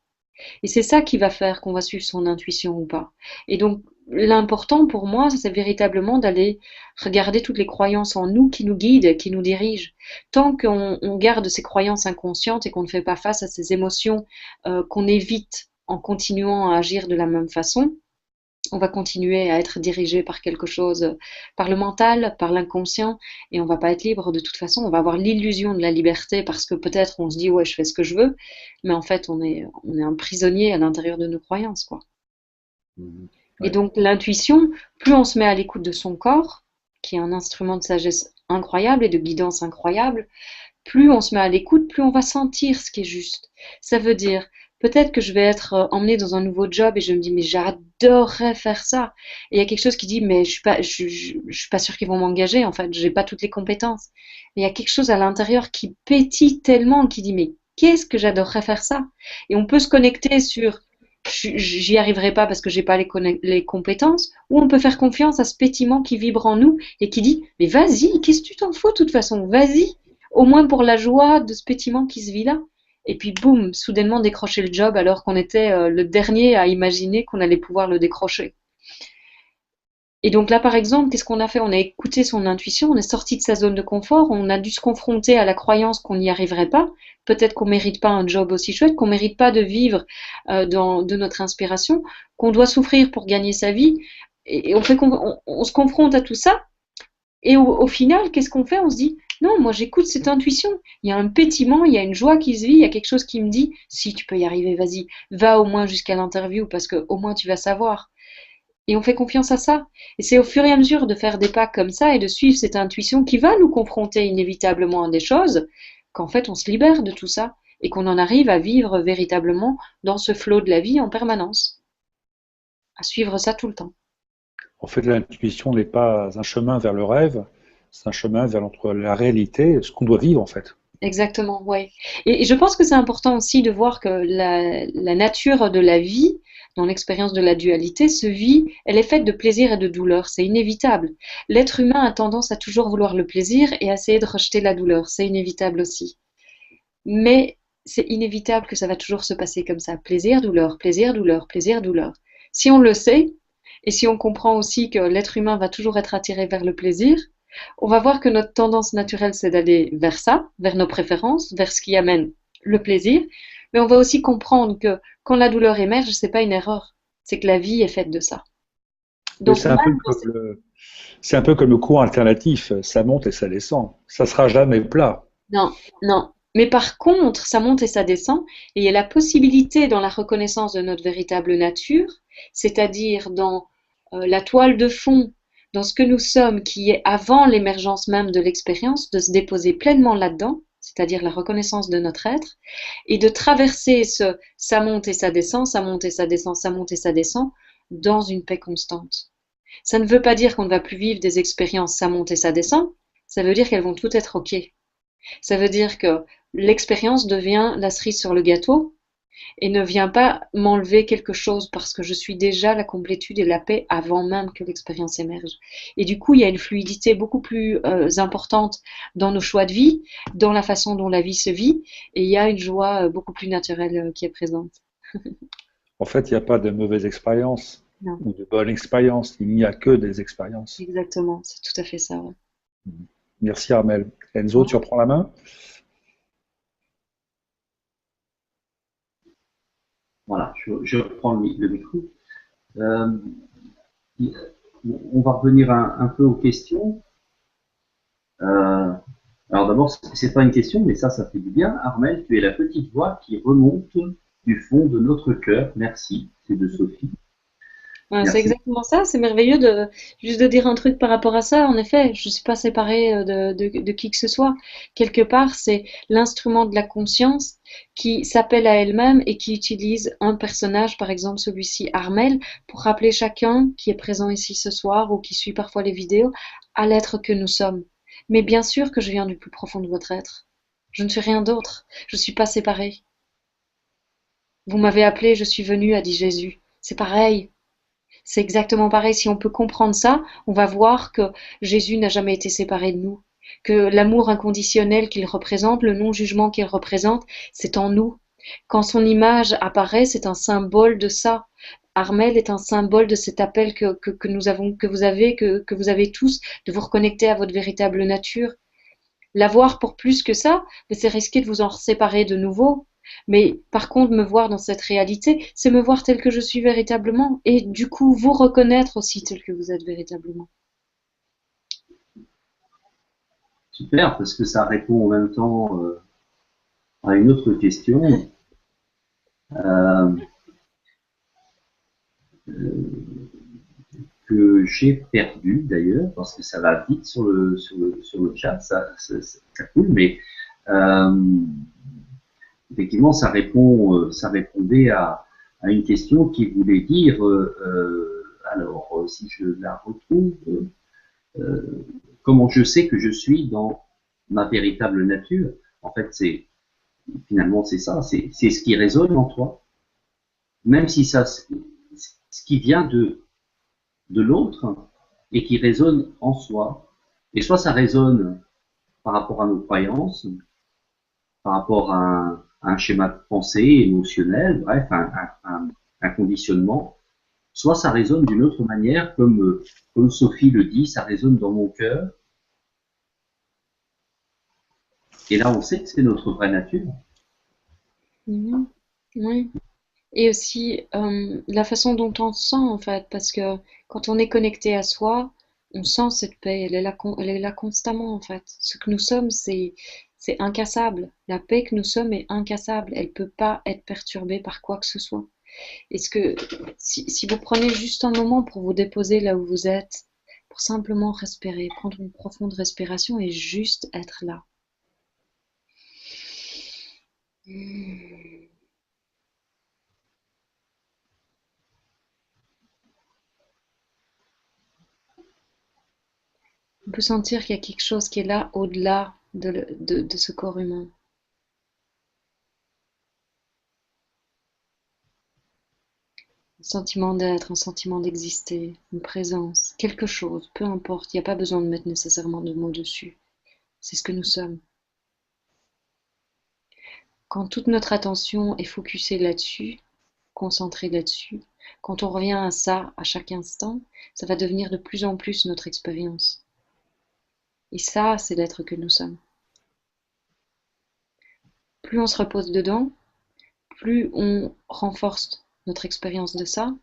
Et c'est ça qui va faire qu'on va suivre son intuition ou pas. Et donc, l'important pour moi, c'est véritablement d'aller regarder toutes les croyances en nous qui nous guident, qui nous dirigent. Tant qu'on garde ces croyances inconscientes et qu'on ne fait pas face à ces émotions qu'on évite en continuant à agir de la même façon, on va continuer à être dirigé par quelque chose, par le mental, par l'inconscient, et on va pas être libre de toute façon. On va avoir l'illusion de la liberté parce que peut-être on se dit ouais, je fais ce que je veux, mais en fait on est un prisonnier à l'intérieur de nos croyances, quoi. Mhm. Et Ouais. donc l'intuition, plus on se met à l'écoute de son corps, qui est un instrument de sagesse incroyable et de guidance incroyable, plus on se met à l'écoute, plus on va sentir ce qui est juste. Ça veut dire, peut-être que je vais être emmenée dans un nouveau job et je me dis, mais j'adorerais faire ça. Et il y a quelque chose qui dit, mais je suis pas sûre qu'ils vont m'engager, en fait, j'ai pas toutes les compétences. Mais il y a quelque chose à l'intérieur qui pétille tellement, qui dit, mais qu'est-ce que j'adorerais faire ça? Et on peut se connecter sur, j'y arriverai pas parce que j'ai pas les compétences, ou on peut faire confiance à ce pétillement qui vibre en nous et qui dit, mais vas-y, qu'est-ce que tu t'en fous de toute façon? Vas-y, au moins pour la joie de ce pétillement qui se vit là. Et puis boum, soudainement décrocher le job alors qu'on était le dernier à imaginer qu'on allait pouvoir le décrocher. Et donc là, par exemple, qu'est-ce qu'on a fait? On a écouté son intuition, on est sorti de sa zone de confort, on a dû se confronter à la croyance qu'on n'y arriverait pas. Peut-être qu'on mérite pas un job aussi chouette, qu'on mérite pas de vivre de notre inspiration, qu'on doit souffrir pour gagner sa vie. Et on se confronte à tout ça. Et au final, qu'est-ce qu'on fait? On se dit, non, moi j'écoute cette intuition. Il y a un pétillement, il y a une joie qui se vit, il y a quelque chose qui me dit, si tu peux y arriver, vas-y, va au moins jusqu'à l'interview parce que au moins tu vas savoir. Et on fait confiance à ça. Et c'est au fur et à mesure de faire des pas comme ça et de suivre cette intuition qui va nous confronter inévitablement à des choses, qu'en fait on se libère de tout ça et qu'on en arrive à vivre véritablement dans ce flot de la vie en permanence, à suivre ça tout le temps. En fait, l'intuition n'est pas un chemin vers le rêve, c'est un chemin vers la réalité, ce qu'on doit vivre en fait. Exactement, ouais. Et je pense que c'est important aussi de voir que la nature de la vie, dans l'expérience de la dualité, se vit, elle est faite de plaisir et de douleur, c'est inévitable. L'être humain a tendance à toujours vouloir le plaisir et à essayer de rejeter la douleur, c'est inévitable aussi. Mais c'est inévitable que ça va toujours se passer comme ça, plaisir, douleur, plaisir, douleur, plaisir, douleur. Si on le sait, et si on comprend aussi que l'être humain va toujours être attiré vers le plaisir, on va voir que notre tendance naturelle, c'est d'aller vers ça, vers nos préférences, vers ce qui amène le plaisir. Mais on va aussi comprendre que quand la douleur émerge, c'est pas une erreur. C'est que la vie est faite de ça. Oui, Donc, même dans ces... c'est un peu comme le courant alternatif, ça monte et ça descend. Ça sera jamais plat. Non, non. Mais par contre, ça monte et ça descend, et il y a la possibilité dans la reconnaissance de notre véritable nature, c'est-à-dire dans la toile de fond, dans ce que nous sommes, qui est avant l'émergence même de l'expérience, de se déposer pleinement là-dedans, c'est-à-dire la reconnaissance de notre être, et de traverser ce ça monte et ça descend, ça monte et ça descend, ça monte et ça descend, dans une paix constante. Ça ne veut pas dire qu'on ne va plus vivre des expériences ça monte et ça descend, ça veut dire qu'elles vont toutes être OK. Ça veut dire que l'expérience devient la cerise sur le gâteau et ne vient pas m'enlever quelque chose parce que je suis déjà la complétude et la paix avant même que l'expérience émerge. Et du coup, il y a une fluidité beaucoup plus importante dans nos choix de vie, dans la façon dont la vie se vit, et il y a une joie beaucoup plus naturelle qui est présente. En fait, il n'y a pas de mauvaise expérience Non, ou de bonne expérience, il n'y a que des expériences. exactement, c'est tout à fait ça. Ouais. Merci Armel. Enzo, tu reprends la main? Voilà, je reprends le micro. Euh, on va revenir un peu aux questions. Euh, alors d'abord, c'est pas une question, mais ça fait du bien. Armel, tu es la petite voix qui remonte du fond de notre cœur. Merci, c'est de Sophie. Ouais, c'est Merci. exactement ça, c'est merveilleux de juste de dire un truc par rapport à ça. En effet, je ne suis pas séparée de qui que ce soit. Quelque part, c'est l'instrument de la conscience qui s'appelle à elle-même et qui utilise un personnage, par exemple celui-ci, Armel, pour rappeler chacun qui est présent ici ce soir ou qui suit parfois les vidéos à l'être que nous sommes. Mais bien sûr que je viens du plus profond de votre être. Je ne suis rien d'autre. Je ne suis pas séparée. Vous m'avez appelé, je suis venu, a dit Jésus. C'est pareil. C'est exactement pareil. Si on peut comprendre ça, on va voir que Jésus n'a jamais été séparé de nous, que l'amour inconditionnel qu'il représente, le non-jugement qu'il représente, c'est en nous. Quand son image apparaît, c'est un symbole de ça. Armel est un symbole de cet appel que nous avons, que vous avez tous, de vous reconnecter à votre véritable nature. L'avoir pour plus que ça, mais c'est risquer de vous en séparer de nouveau. Mais par contre, me voir dans cette réalité, c'est me voir tel que je suis véritablement, et du coup, vous reconnaître aussi tel que vous êtes véritablement. Super, parce que ça répond en même temps à une autre question euh, que j'ai perdue d'ailleurs, parce que ça va vite sur le chat, ça coule, mais euh, effectivement, ça répondait à une question qui voulait dire, alors si je la retrouve, comment je sais que je suis dans ma véritable nature. En fait, finalement c'est ça, c'est ce qui résonne en toi, même si ça, ce qui vient de l'autre et qui résonne en soi. Et soit ça résonne par rapport à nos croyances, par rapport à un schéma de pensée émotionnel, bref, un conditionnement, soit ça résonne d'une autre manière, comme Sophie le dit, ça résonne dans mon cœur. Et là, on sait que c'est notre vraie nature. Mhm. Oui. Et aussi la façon dont on se sent en fait, parce que quand on est connecté à soi, on sent cette paix, elle est là constamment en fait. Ce que nous sommes, c'est incassable. La paix que nous sommes est incassable. Elle peut pas être perturbée par quoi que ce soit. Est-ce que si vous prenez juste un moment pour vous déposer là où vous êtes, pour simplement respirer, prendre une profonde respiration et juste être là. On peut sentir qu'il y a quelque chose qui est là au-delà de ce corps humain. Un sentiment d'être, un sentiment d'exister, une présence, quelque chose, peu importe, il n'y a pas besoin de mettre nécessairement de mots dessus. C'est ce que nous sommes. Quand toute notre attention est focusée là-dessus, concentrée là-dessus, quand on revient à ça à chaque instant, ça va devenir de plus en plus notre expérience. Et ça, c'est l'être que nous sommes. Plus on se repose dedans, plus on renforce notre expérience de ça,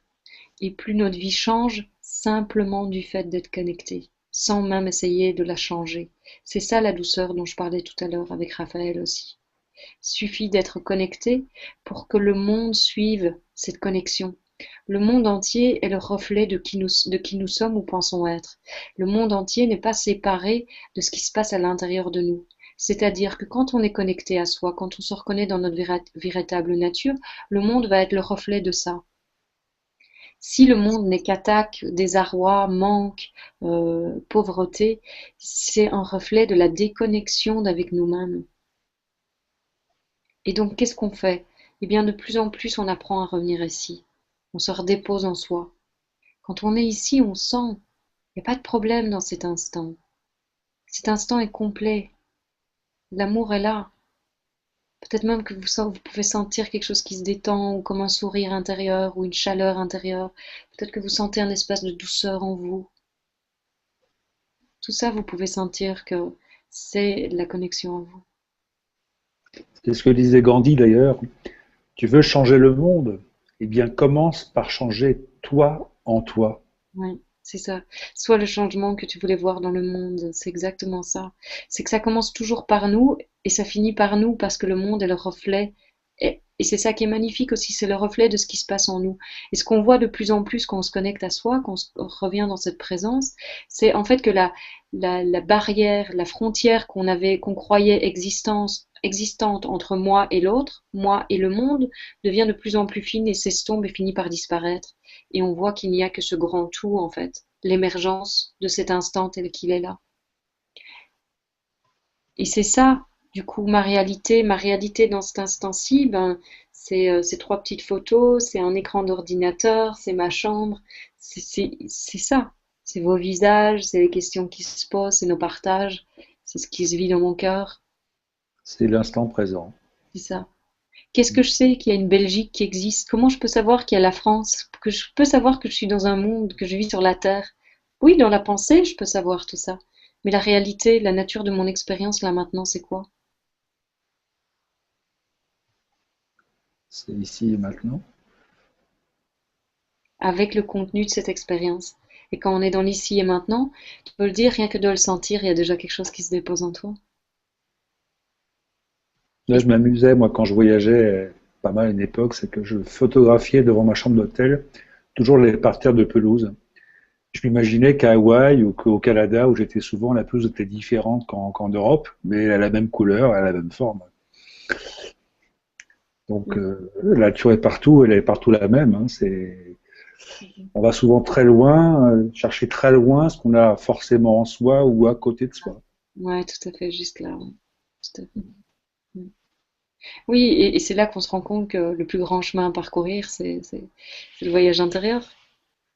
et plus notre vie change simplement du fait d'être connecté, sans même essayer de la changer. C'est ça la douceur dont je parlais tout à l'heure avec Raphaël aussi. Il suffit d'être connecté pour que le monde suive cette connexion. Le monde entier est le reflet de qui nous sommes ou pensons être. Le monde entier n'est pas séparé de ce qui se passe à l'intérieur de nous. C'est-à-dire que quand on est connecté à soi, quand on se reconnaît dans notre véritable nature, le monde va être le reflet de ça. Si le monde n'est qu'attaque, désarroi, manque, pauvreté, c'est un reflet de la déconnexion d'avec nous-mêmes. Et donc, qu'est-ce qu'on fait? Eh bien, de plus en plus, on apprend à revenir ici. On se redépose en soi. Quand on est ici, on sent. Il n'y a pas de problème dans cet instant. Cet instant est complet. L'amour est là. Peut-être même que vous pouvez sentir quelque chose qui se détend, ou comme un sourire intérieur, ou une chaleur intérieure. Peut-être que vous sentez un espace de douceur en vous. Tout ça, vous pouvez sentir que c'est la connexion en vous. C'est ce que disait Gandhi d'ailleurs. Tu veux changer le monde? Eh bien, commence par changer toi en toi. Oui, c'est ça. Soit le changement que tu voulais voir dans le monde, c'est exactement ça. C'est que ça commence toujours par nous et ça finit par nous parce que le monde est le reflet Et c'est ça qui est magnifique aussi, c'est le reflet de ce qui se passe en nous. Et ce qu'on voit de plus en plus quand on se connecte à soi, quand on revient dans cette présence, c'est en fait que la barrière, la frontière qu'on croyait existante entre moi et l'autre, moi et le monde, devient de plus en plus fine et s'estompe et finit par disparaître. Et on voit qu'il n'y a que ce grand tout, en fait, l'émergence de cet instant tel qu'il est là. Et c'est ça, du coup, ma réalité dans cet instant-ci, ben, c'est ces trois petites photos, c'est un écran d'ordinateur, c'est ma chambre, c'est ça. C'est vos visages, c'est les questions qui se posent, c'est nos partages, c'est ce qui se vit dans mon cœur, C'est l'instant présent. c'est ça. Qu'est-ce que je sais qu'il y a une Belgique qui existe? Comment je peux savoir qu'il y a la France? Que je peux savoir que je suis dans un monde, que je vis sur la Terre? Oui, dans la pensée, je peux savoir tout ça. Mais la réalité, la nature de mon expérience là maintenant, c'est quoi? C'est ici et maintenant. Avec le contenu de cette expérience. Et quand on est dans l'ici et maintenant, tu peux le dire, rien que de le sentir, il y a déjà quelque chose qui se dépose en toi. Là, Et je m'amusais, moi, quand je voyageais pas mal à une époque, c'est que je photographiais devant ma chambre d'hôtel toujours les parterres de pelouse. Je m'imaginais qu'à Hawaï ou qu'au Canada, où j'étais souvent, la pelouse était différente qu'en Europe, mais elle a la même couleur, elle a la même forme. Donc, la nature est partout, elle est partout la même. Hein. On va souvent très loin, chercher très loin ce qu'on a forcément en soi ou à côté de soi. ouais, tout à fait, juste là. Ouais. Tout à fait. Mm. Oui, et c'est là qu'on se rend compte que le plus grand chemin à parcourir, c'est le voyage intérieur.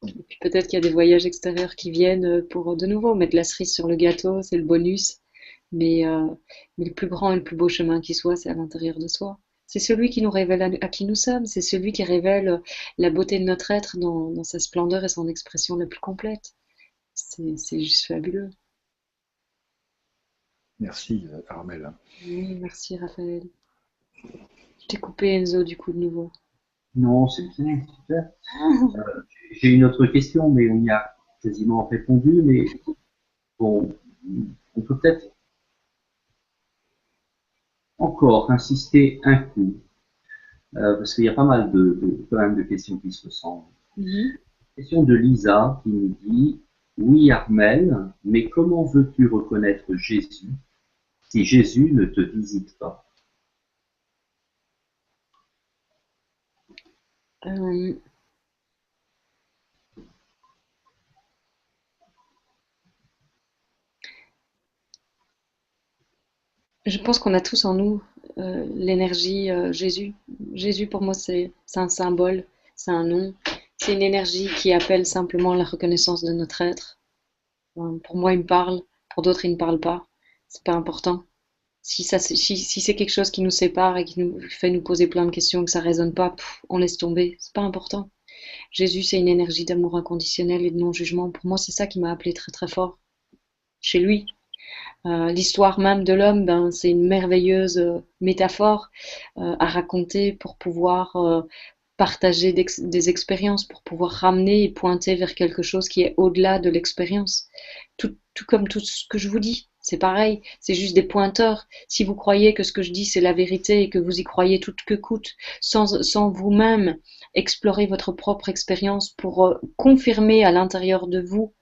Et puis peut-être qu'il y a des voyages extérieurs qui viennent pour de nouveau mettre la cerise sur le gâteau, c'est le bonus. Mais, euh, mais le plus grand et le plus beau chemin qui soit, c'est à l'intérieur de soi. C'est celui qui nous révèle à qui nous sommes, c'est celui qui révèle la beauté de notre être dans sa splendeur et son expression la plus complète. C'est juste fabuleux. Merci, Armel. Oui, merci Raphaël. Je t'ai coupé Enzo du coup de nouveau. Non, c'est bien, super. J'ai une autre question, mais on y a quasiment répondu. Mais bon, on peut peut-être encore insister un coup, parce qu'il y a pas mal quand même de questions qui se ressemblent. Mhm. Question de Lisa qui nous dit, oui Armel, mais comment veux-tu reconnaître Jésus si Jésus ne te visite pas? Euh, je pense qu'on a tous en nous l'énergie Jésus. Jésus pour moi c'est un symbole, c'est un nom, c'est une énergie qui appelle simplement la reconnaissance de notre être. Pour moi, il me parle, pour d'autres, il ne parle pas. C'est pas important. Si c'est quelque chose qui nous sépare et qui nous fait nous poser plein de questions, que ça résonne pas, on laisse tomber. C'est pas important. Jésus, c'est une énergie d'amour inconditionnel et de non-jugement. Pour moi, c'est ça qui m'a appelé très très fort chez lui. L'histoire même de l'homme, ben, c'est une merveilleuse métaphore à raconter pour pouvoir partager des expériences, pour pouvoir ramener et pointer vers quelque chose qui est au-delà de l'expérience. Tout comme tout ce que je vous dis, c'est pareil, c'est juste des pointeurs. Si vous croyez que ce que je dis c'est la vérité et que vous y croyez coûte que coûte, sans vous-même explorer votre propre expérience pour confirmer à l'intérieur de vous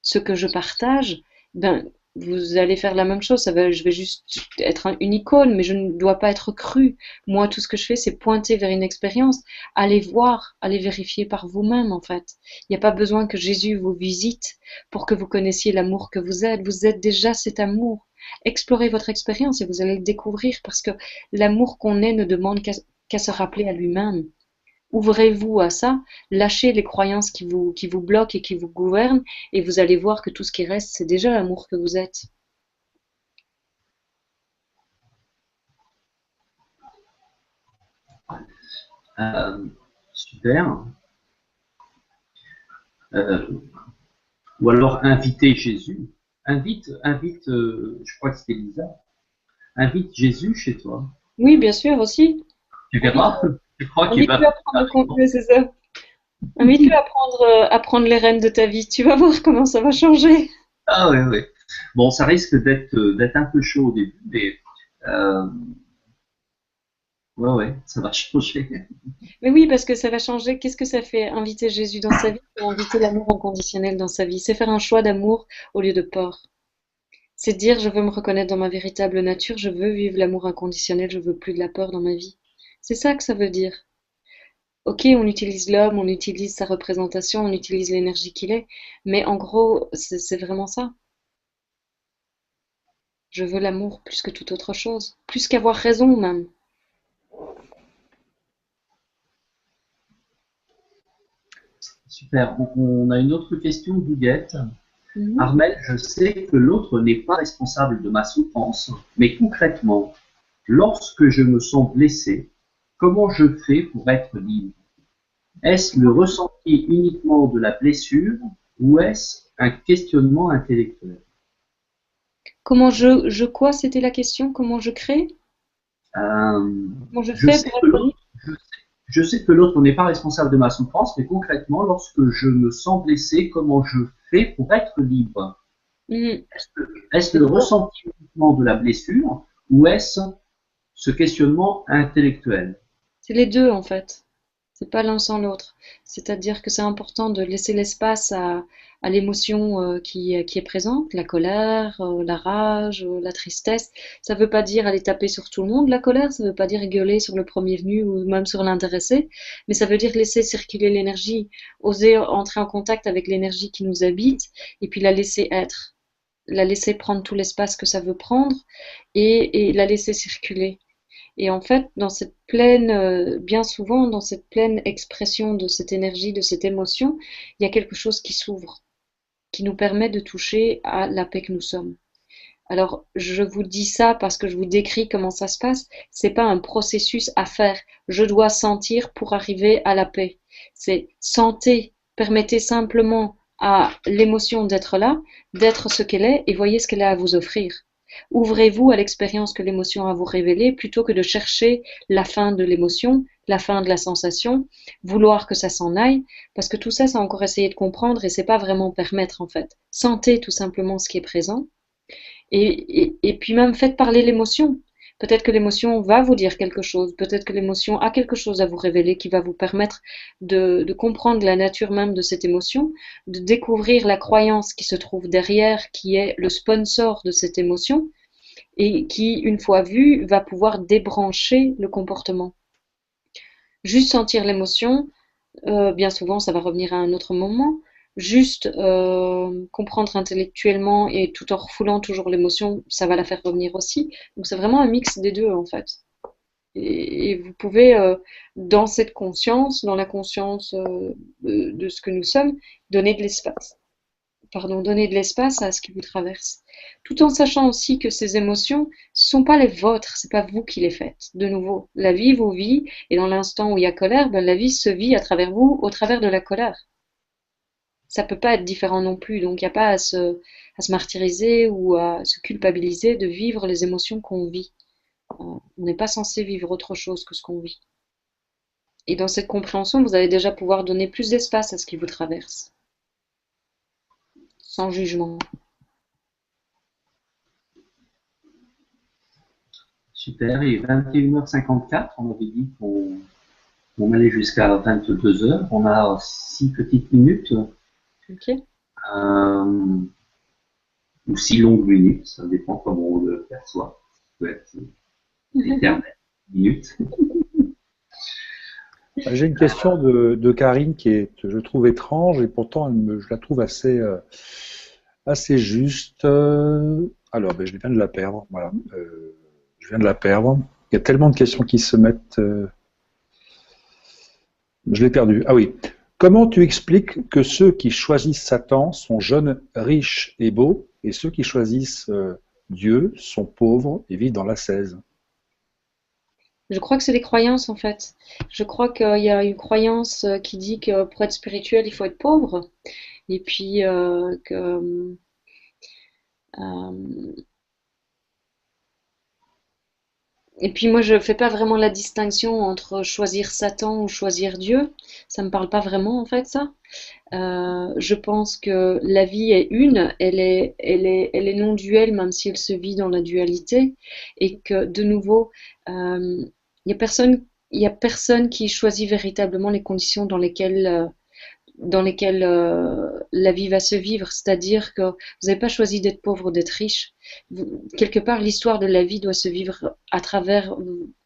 ce que je partage, ben, vous allez faire la même chose. Je vais juste être une icône, mais je ne dois pas être cru. Moi, tout ce que je fais, c'est pointer vers une expérience. Allez voir, allez vérifier par vous-même, en fait. Il n'y a pas besoin que Jésus vous visite pour que vous connaissiez l'amour que vous êtes. Vous êtes déjà cet amour. Explorez votre expérience et vous allez le découvrir parce que l'amour qu'on est ne demande qu'à se rappeler à lui-même. Ouvrez-vous à ça, lâchez les croyances qui vous bloquent et qui vous gouvernent, et vous allez voir que tout ce qui reste, c'est déjà l'amour que vous êtes. Euh, super. Euh, ou alors inviter Jésus. Je crois que c'était Lisa. Invite Jésus chez toi. Oui, bien sûr, aussi. Tu verras. Je crois qu'il Invite-le va. à prendre le contenu, c'est ça. Invite-le à prendre les rênes de ta vie. Tu vas voir comment ça va changer. Ah oui, oui. Bon, ça risque d'être un peu chaud au début, mais euh, Ouais, ouais, ça va changer. Mais oui, parce que ça va changer. Qu'est-ce que ça fait inviter Jésus dans sa vie ou inviter l'amour inconditionnel dans sa vie? C'est faire un choix d'amour au lieu de peur. C'est dire je veux me reconnaître dans ma véritable nature, je veux vivre l'amour inconditionnel, je veux plus de la peur dans ma vie. C'est ça que ça veut dire. Ok, on utilise l'homme, on utilise sa représentation, on utilise l'énergie qu'il est, mais en gros, c'est vraiment ça. Je veux l'amour plus que toute autre chose, plus qu'avoir raison même. Super. On a une autre question d'Huguette. Mhm. Armel, je sais que l'autre n'est pas responsable de ma souffrance, mais concrètement, lorsque je me sens blessé, comment je fais pour être libre? Est-ce le ressenti uniquement de la blessure ou est-ce un questionnement intellectuel? Comment je quoi, c'était la question? Comment je crée? Euh, Comment je je fais sais pour que être libre? l'autre, je sais que l'autre n'est pas responsable de ma souffrance, mais concrètement, lorsque je me sens blessé, comment je fais pour être libre? Mhm. Est-ce le ressenti uniquement de la blessure ou est-ce ce questionnement intellectuel? C'est les deux en fait. C'est pas l'un sans l'autre. C'est-à-dire que c'est important de laisser l'espace à l'émotion qui est présente, la colère, la rage, la tristesse. Ça veut pas dire aller taper sur tout le monde, la colère, ça veut pas dire gueuler sur le premier venu ou même sur l'intéressé, mais ça veut dire laisser circuler l'énergie, oser entrer en contact avec l'énergie qui nous habite et puis la laisser être, la laisser prendre tout l'espace que ça veut prendre et la laisser circuler. Et en fait, dans cette pleine, bien souvent, dans cette pleine expression de cette énergie, de cette émotion, il y a quelque chose qui s'ouvre, qui nous permet de toucher à la paix que nous sommes. Alors, je vous dis ça parce que je vous décris comment ça se passe. C'est pas un processus à faire. Je dois sentir pour arriver à la paix. C'est sentez, permettez simplement à l'émotion d'être là, d'être ce qu'elle est et voyez ce qu'elle a à vous offrir. Ouvrez-vous à l'expérience que l'émotion a à vous révéler plutôt que de chercher la fin de l'émotion, la fin de la sensation, vouloir que ça s'en aille, parce que tout ça, c'est encore essayer de comprendre et c'est pas vraiment permettre en fait. Sentez tout simplement ce qui est présent et puis même faites parler l'émotion. Peut-être que l'émotion va vous dire quelque chose, peut-être que l'émotion a quelque chose à vous révéler qui va vous permettre de comprendre la nature même de cette émotion, de découvrir la croyance qui se trouve derrière, qui est le sponsor de cette émotion, et qui, une fois vue, va pouvoir débrancher le comportement. Juste sentir l'émotion, bien souvent ça va revenir à un autre moment. Juste comprendre intellectuellement et tout en refoulant toujours l'émotion, ça va la faire revenir aussi. Donc c'est vraiment un mix des deux en fait. Et vous pouvez, dans cette conscience, dans la conscience de ce que nous sommes, donner de l'espace. Pardon, donner de l'espace à ce qui vous traverse. Tout en sachant aussi que ces émotions ne sont pas les vôtres, c'est pas vous qui les faites. De nouveau, la vie vous vit, et dans l'instant où il y a colère, ben, la vie se vit à travers vous, au travers de la colère. Ça peut pas être différent non plus, donc il n'y a pas à se martyriser ou à se culpabiliser de vivre les émotions qu'on vit. On n'est pas censé vivre autre chose que ce qu'on vit. Et dans cette compréhension, vous allez déjà pouvoir donner plus d'espace à ce qui vous traverse, sans jugement. Super. Et 21h54, on avait dit qu'on allait jusqu'à 22h. On a 6 petites minutes. Ok. Euh, ou 6 longues minutes, ça dépend comment on le perçoit. Ça peut être éternel, minutes. J'ai une question de Karine qui est, je trouve, étrange et pourtant je la trouve assez juste. Alors, ben, je viens de la perdre. Voilà. Je viens de la perdre. Il y a tellement de questions qui se mettent. Je l'ai perdue. Ah oui. Comment tu expliques que ceux qui choisissent Satan sont jeunes, riches et beaux, et ceux qui choisissent Dieu sont pauvres et vivent dans l'ascèse? Je crois que c'est des croyances en fait. Je crois qu'il y a une croyance qui dit que pour être spirituel, il faut être pauvre. Et puis euh, et puis moi je fais pas vraiment la distinction entre choisir Satan ou choisir Dieu. Ça me parle pas vraiment en fait ça. Je pense que la vie est une, elle est non duelle même si elle se vit dans la dualité et que de nouveau euh, Il y a personne, il y a personne qui choisit véritablement les conditions dans lesquelles la vie va se vivre. C'est-à-dire que vous n'avez pas choisi d'être pauvre ou d'être riche. Quelque part, l'histoire de la vie doit se vivre à travers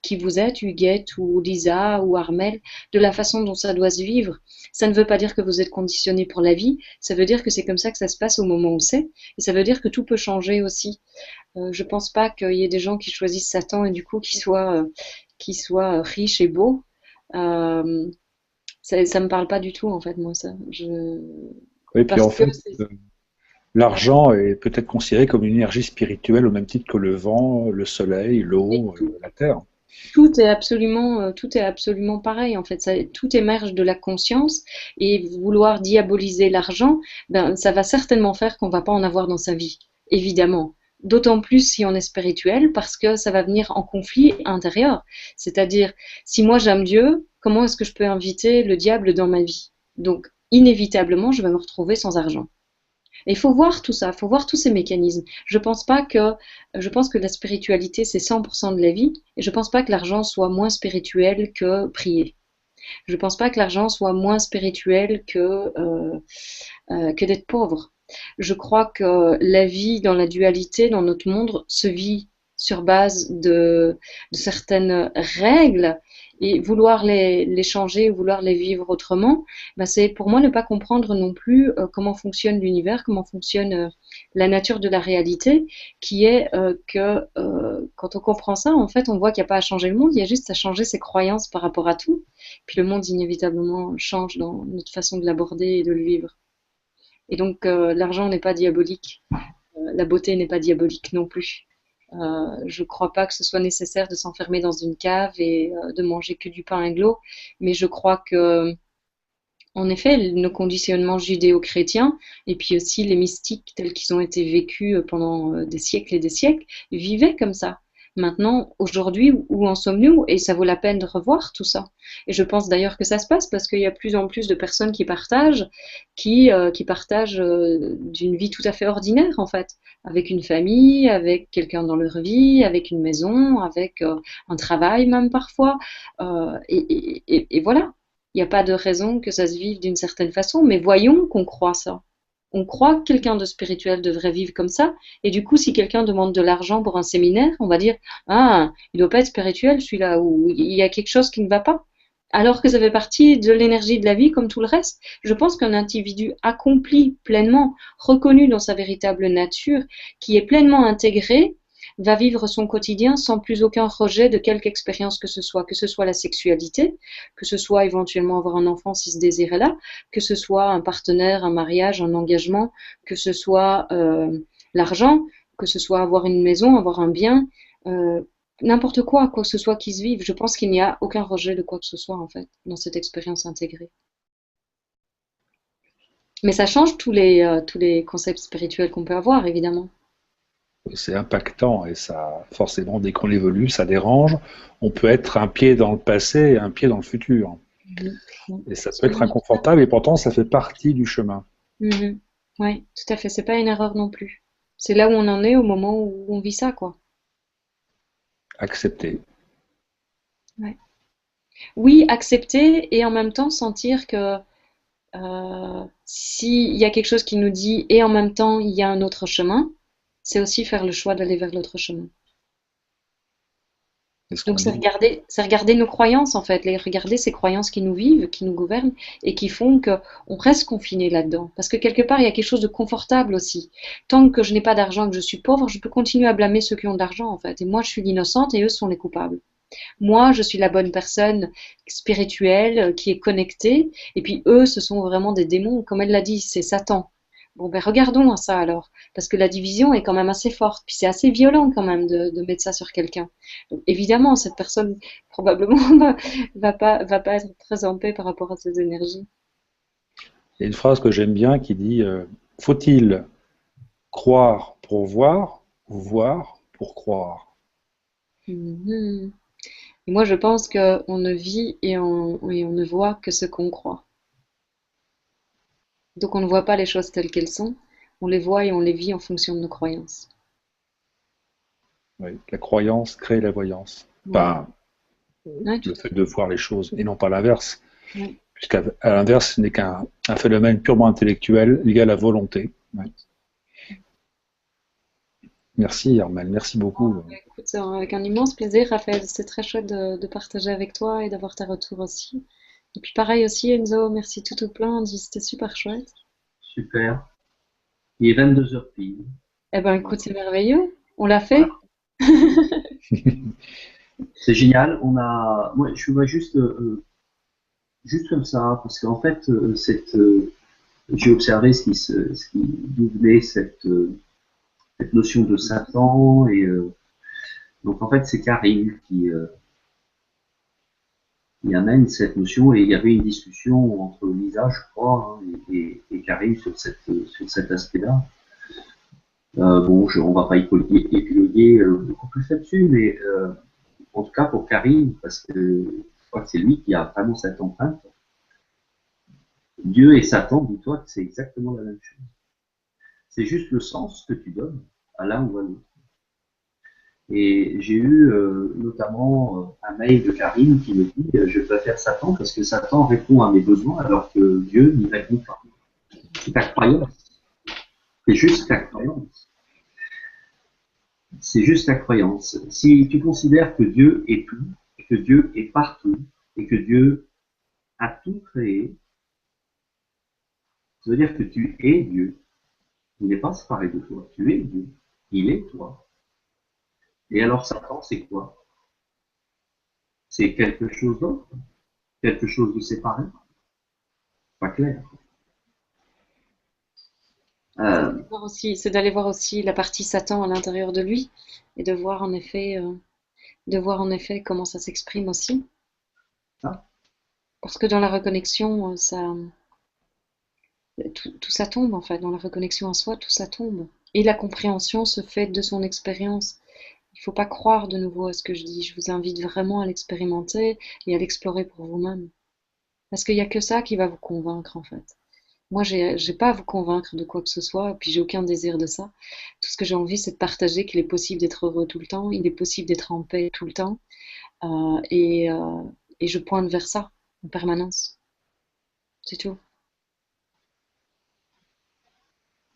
qui vous êtes, Huguette ou Lisa ou Armel, de la façon dont ça doit se vivre. Ça ne veut pas dire que vous êtes conditionné pour la vie, ça veut dire que c'est comme ça que ça se passe au moment où c'est, et ça veut dire que tout peut changer aussi. Je pense pas qu'il y ait des gens qui choisissent Satan et du coup qui soient riches et beaux. Euh, ça me parle pas du tout en fait moi ça. Oui, puis Parce en que fait, l'argent est peut-être considéré comme une énergie spirituelle au même titre que le vent, le soleil, et l'eau, la terre. tout est absolument pareil en fait. Tout émerge de la conscience et vouloir diaboliser l'argent, ben ça va certainement faire qu'on va pas en avoir dans sa vie, évidemment. D'autant plus si on est spirituel, parce que ça va venir en conflit intérieur. C'est-à-dire, si moi j'aime Dieu, comment est-ce que je peux inviter le diable dans ma vie? Donc, inévitablement, je vais me retrouver sans argent. Et il faut voir tout ça, il faut voir tous ces mécanismes. Je pense que la spiritualité, c'est 100% de la vie, et je pense pas que l'argent soit moins spirituel que prier. Je pense pas que l'argent soit moins spirituel que d'être pauvre. Je crois que la vie dans la dualité, dans notre monde, se vit sur base de certaines règles et vouloir les changer, vouloir les vivre autrement, ben c'est pour moi ne pas comprendre non plus comment fonctionne l'univers, comment fonctionne la nature de la réalité, qui est que quand on comprend ça, en fait, on voit qu'il n'y a pas à changer le monde, il y a juste à changer ses croyances par rapport à tout. Puis le monde inévitablement change dans notre façon de l'aborder et de le vivre. Et donc l'argent n'est pas diabolique, la beauté n'est pas diabolique non plus. Je ne crois pas que ce soit nécessaire de s'enfermer dans une cave et de manger que du pain à inglo, mais je crois que, en effet, nos conditionnements judéo-chrétiens et puis aussi les mystiques tels qu'ils ont été vécus pendant des siècles et des siècles vivaient comme ça. Maintenant, aujourd'hui, où en sommes-nous? Et ça vaut la peine de revoir tout ça. Et je pense d'ailleurs que ça se passe parce qu'il y a plus en plus de personnes qui partagent d'une vie tout à fait ordinaire en fait, avec une famille, avec quelqu'un dans leur vie, avec une maison, avec un travail même parfois. Et voilà. Il n'y a pas de raison que ça se vive d'une certaine façon, mais voyons qu'on croit ça. On croit que quelqu'un de spirituel devrait vivre comme ça, et du coup, si quelqu'un demande de l'argent pour un séminaire, on va dire, ah, il doit pas être spirituel, celui-là, ou il y a quelque chose qui ne va pas. Alors que ça fait partie de l'énergie de la vie comme tout le reste. Je pense qu'un individu accompli pleinement, reconnu dans sa véritable nature, qui est pleinement intégré, va vivre son quotidien sans plus aucun rejet de quelque expérience que ce soit la sexualité, que ce soit éventuellement avoir un enfant si ce désir est là, que ce soit un partenaire, un mariage, un engagement, que ce soit l'argent, que ce soit avoir une maison, avoir un bien, euh, n'importe quoi que ce soit qui se vive. Je pense qu'il n'y a aucun rejet de quoi que ce soit en fait dans cette expérience intégrée. Mais ça change tous les concepts spirituels qu'on peut avoir, évidemment. C'est impactant et ça, forcément, dès qu'on évolue, ça dérange. On peut être un pied dans le passé et un pied dans le futur. Mhm. Et ça peut être Absolument. inconfortable et pourtant ça fait partie du chemin. Mhm. Oui, tout à fait. C'est pas une erreur non plus. C'est là où on en est au moment où on vit ça, quoi. Accepter. Ouais. Oui, accepter et en même temps sentir que s'il y a quelque chose qui nous dit et en même temps il y a un autre chemin, c'est aussi faire le choix d'aller vers l'autre chemin. C'est ce qu'on Donc dit. c'est regarder nos croyances en fait, regarder ces croyances qui nous vivent, qui nous gouvernent et qui font que on reste confiné là-dedans. Parce que quelque part il y a quelque chose de confortable aussi. Tant que je n'ai pas d'argent et que je suis pauvre, je peux continuer à blâmer ceux qui ont de l'argent en fait. Et moi je suis l'innocente et eux sont les coupables. Moi, je suis la bonne personne spirituelle qui est connectée, et puis eux, ce sont vraiment des démons. Comme elle l'a dit, c'est Satan. Bon, ben regardons à ça alors, parce que la division est quand même assez forte, puis c'est assez violent quand même de mettre ça sur quelqu'un. Donc évidemment, cette personne probablement va pas être très en paix par rapport à ces énergies. Il y a une phrase que j'aime bien qui dit faut-il croire pour voir ou voir pour croire? Mhm. Et moi, je pense qu'on ne vit et on ne voit que ce qu'on croit. Donc on ne voit pas les choses telles qu'elles sont, on les voit et on les vit en fonction de nos croyances. Oui, la croyance crée la voyance. Voilà. Enfin, Ouais, tout le à fait fait. de voir les choses, et non pas l'inverse. Ouais. Puisqu'à l'inverse, ce n'est qu'un phénomène purement intellectuel lié à la volonté. Ouais. Merci Armel, merci beaucoup. Écoute, avec un immense plaisir, Raphaël. C'était très chouette de partager avec toi et d'avoir tes retours aussi. Et puis pareil aussi, Enzo, merci tout plein. C'était super chouette. Super. Il est 22 heures pile. Eh ben Donc, écoute, c'est merveilleux. On l'a voilà. fait. C'est génial. Moi, je vois juste comme ça, parce qu'en fait, j'ai observé d'où venait cette notion de Satan, et donc en fait, c'est Karine qui amène cette notion, et il y avait une discussion entre Lisa, je crois, hein, et Karine sur cet aspect-là. Bon, on va pas épiloguer beaucoup plus là-dessus, mais en tout cas pour Karine, parce que je crois que c'est lui qui a vraiment cette empreinte. Dieu et Satan, dis-toi que c'est exactement la même chose. C'est juste le sens que tu donnes à l'un ou à l'autre. Et j'ai eu notamment un mail de Karine qui me dit je préfère Satan parce que Satan répond à mes besoins alors que Dieu n'y répond pas. C'est ta croyance. C'est juste ta croyance. C'est juste ta croyance. Si tu considères que Dieu est tout, et que Dieu est partout, et que Dieu a tout créé, ça veut dire que tu es Dieu. Il n'est pas séparé de toi. Tu es Dieu. Il est toi. Et alors Satan, c'est quoi? C'est quelque chose d'autre? Quelque chose de séparé? Pas clair. Euh, C'est d'aller voir aussi la partie Satan à l'intérieur de lui et de voir en effet comment ça s'exprime aussi. ça, Parce que dans la reconnexion, tout ça tombe en fait. Dans la reconnexion à soi, tout ça tombe. Et la compréhension se fait de son expérience. Il ne faut pas croire de nouveau à ce que je dis. Je vous invite vraiment à l'expérimenter et à l'explorer pour vous-même. Parce qu'il n'y a que ça qui va vous convaincre en fait. Moi, j'ai pas à vous convaincre de quoi que ce soit, et puis j'ai aucun désir de ça. Tout ce que j'ai envie, c'est de partager qu'il est possible d'être heureux tout le temps, il est possible d'être en paix tout le temps, euh, et, euh, et je pointe vers ça en permanence. C'est tout.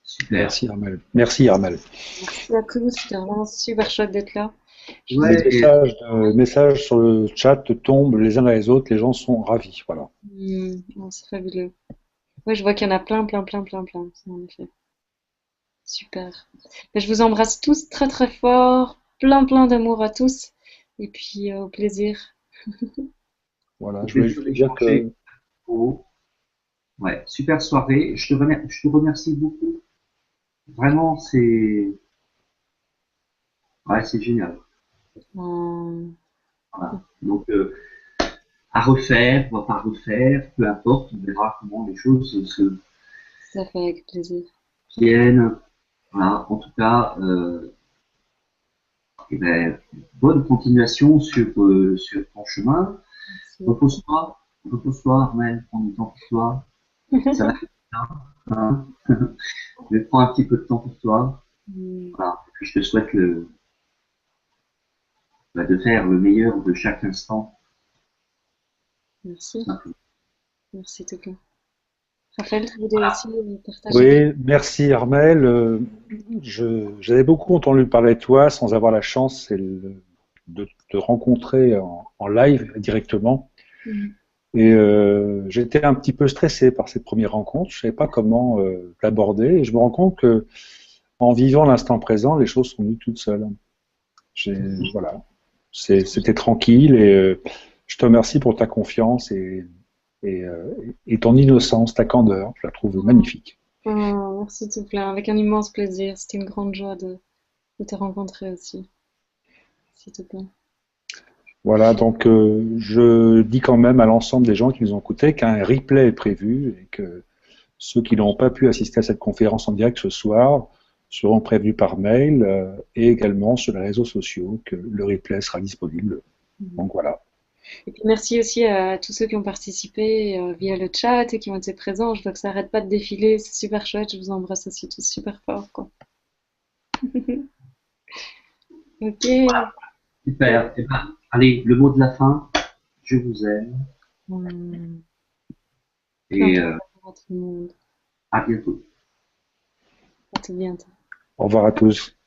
super. Merci Armel. Merci Armel. Merci à tous, c'était vraiment super chouette d'être là. Je vous Les Ouais, et messages sur le chat tombent les uns dans les autres, les gens sont ravis. Voilà. Non, c'est fabuleux. Ouais, je vois qu'il y en a plein, en effet. Super. Mais je vous embrasse tous très très fort, plein d'amour à tous, et puis au plaisir. Voilà. au Je voulais plaisir juste dire d'échanger. que Oh, ouais, super soirée. Je te remercie beaucoup. Vraiment, c'est génial. Euh, Voilà. Donc, à refaire, on va pas refaire, peu importe, on verra comment les choses se Ça fait avec plaisir. tiennent. Voilà. En tout cas, eh ben, bonne continuation sur ton chemin. Merci. Repose-toi, repose-toi, Armel, prends du temps pour toi. Ça va être bien, hein. Mais prends un petit peu de temps pour toi. Mm, Voilà. Et puis je te souhaite de faire le meilleur de chaque instant, tout Merci. simplement. Merci tout cas. Raphaël, tu voulais aussi partager quelque oui, merci Armel. J'avais beaucoup entendu parler de toi sans avoir la chance de te rencontrer en live directement. chose? Et j'étais un petit peu stressé par cette première rencontre. Je ne savais pas comment l'aborder. Et je me rends compte que en vivant l'instant présent, les choses sont venues toutes seules. Voilà. C'était tranquille et je te remercie pour ta confiance et, euh, et ton innocence, ta candeur. Je la trouve magnifique. Oh, merci tout plein, avec un immense plaisir. C'était une grande joie de te rencontrer aussi. Merci tout plein. Voilà, donc je dis quand même à l'ensemble des gens qui nous ont écoutés qu'un replay est prévu et que ceux qui n'ont pas pu assister à cette conférence en direct ce soir seront prévenus par mail et également sur les réseaux sociaux que le replay sera disponible. Mhm. Donc voilà. Et puis merci aussi à tous ceux qui ont participé via le chat et qui ont été présents. Je vois que ça arrête pas de défiler, c'est super chouette. Je vous embrasse aussi tous super fort, quoi. Ok. Super. Eh ben, allez, le mot de la fin. Je vous aime. Hmm. Et Plein de à tout le monde. à bientôt. À tout bientôt. Au revoir à tous.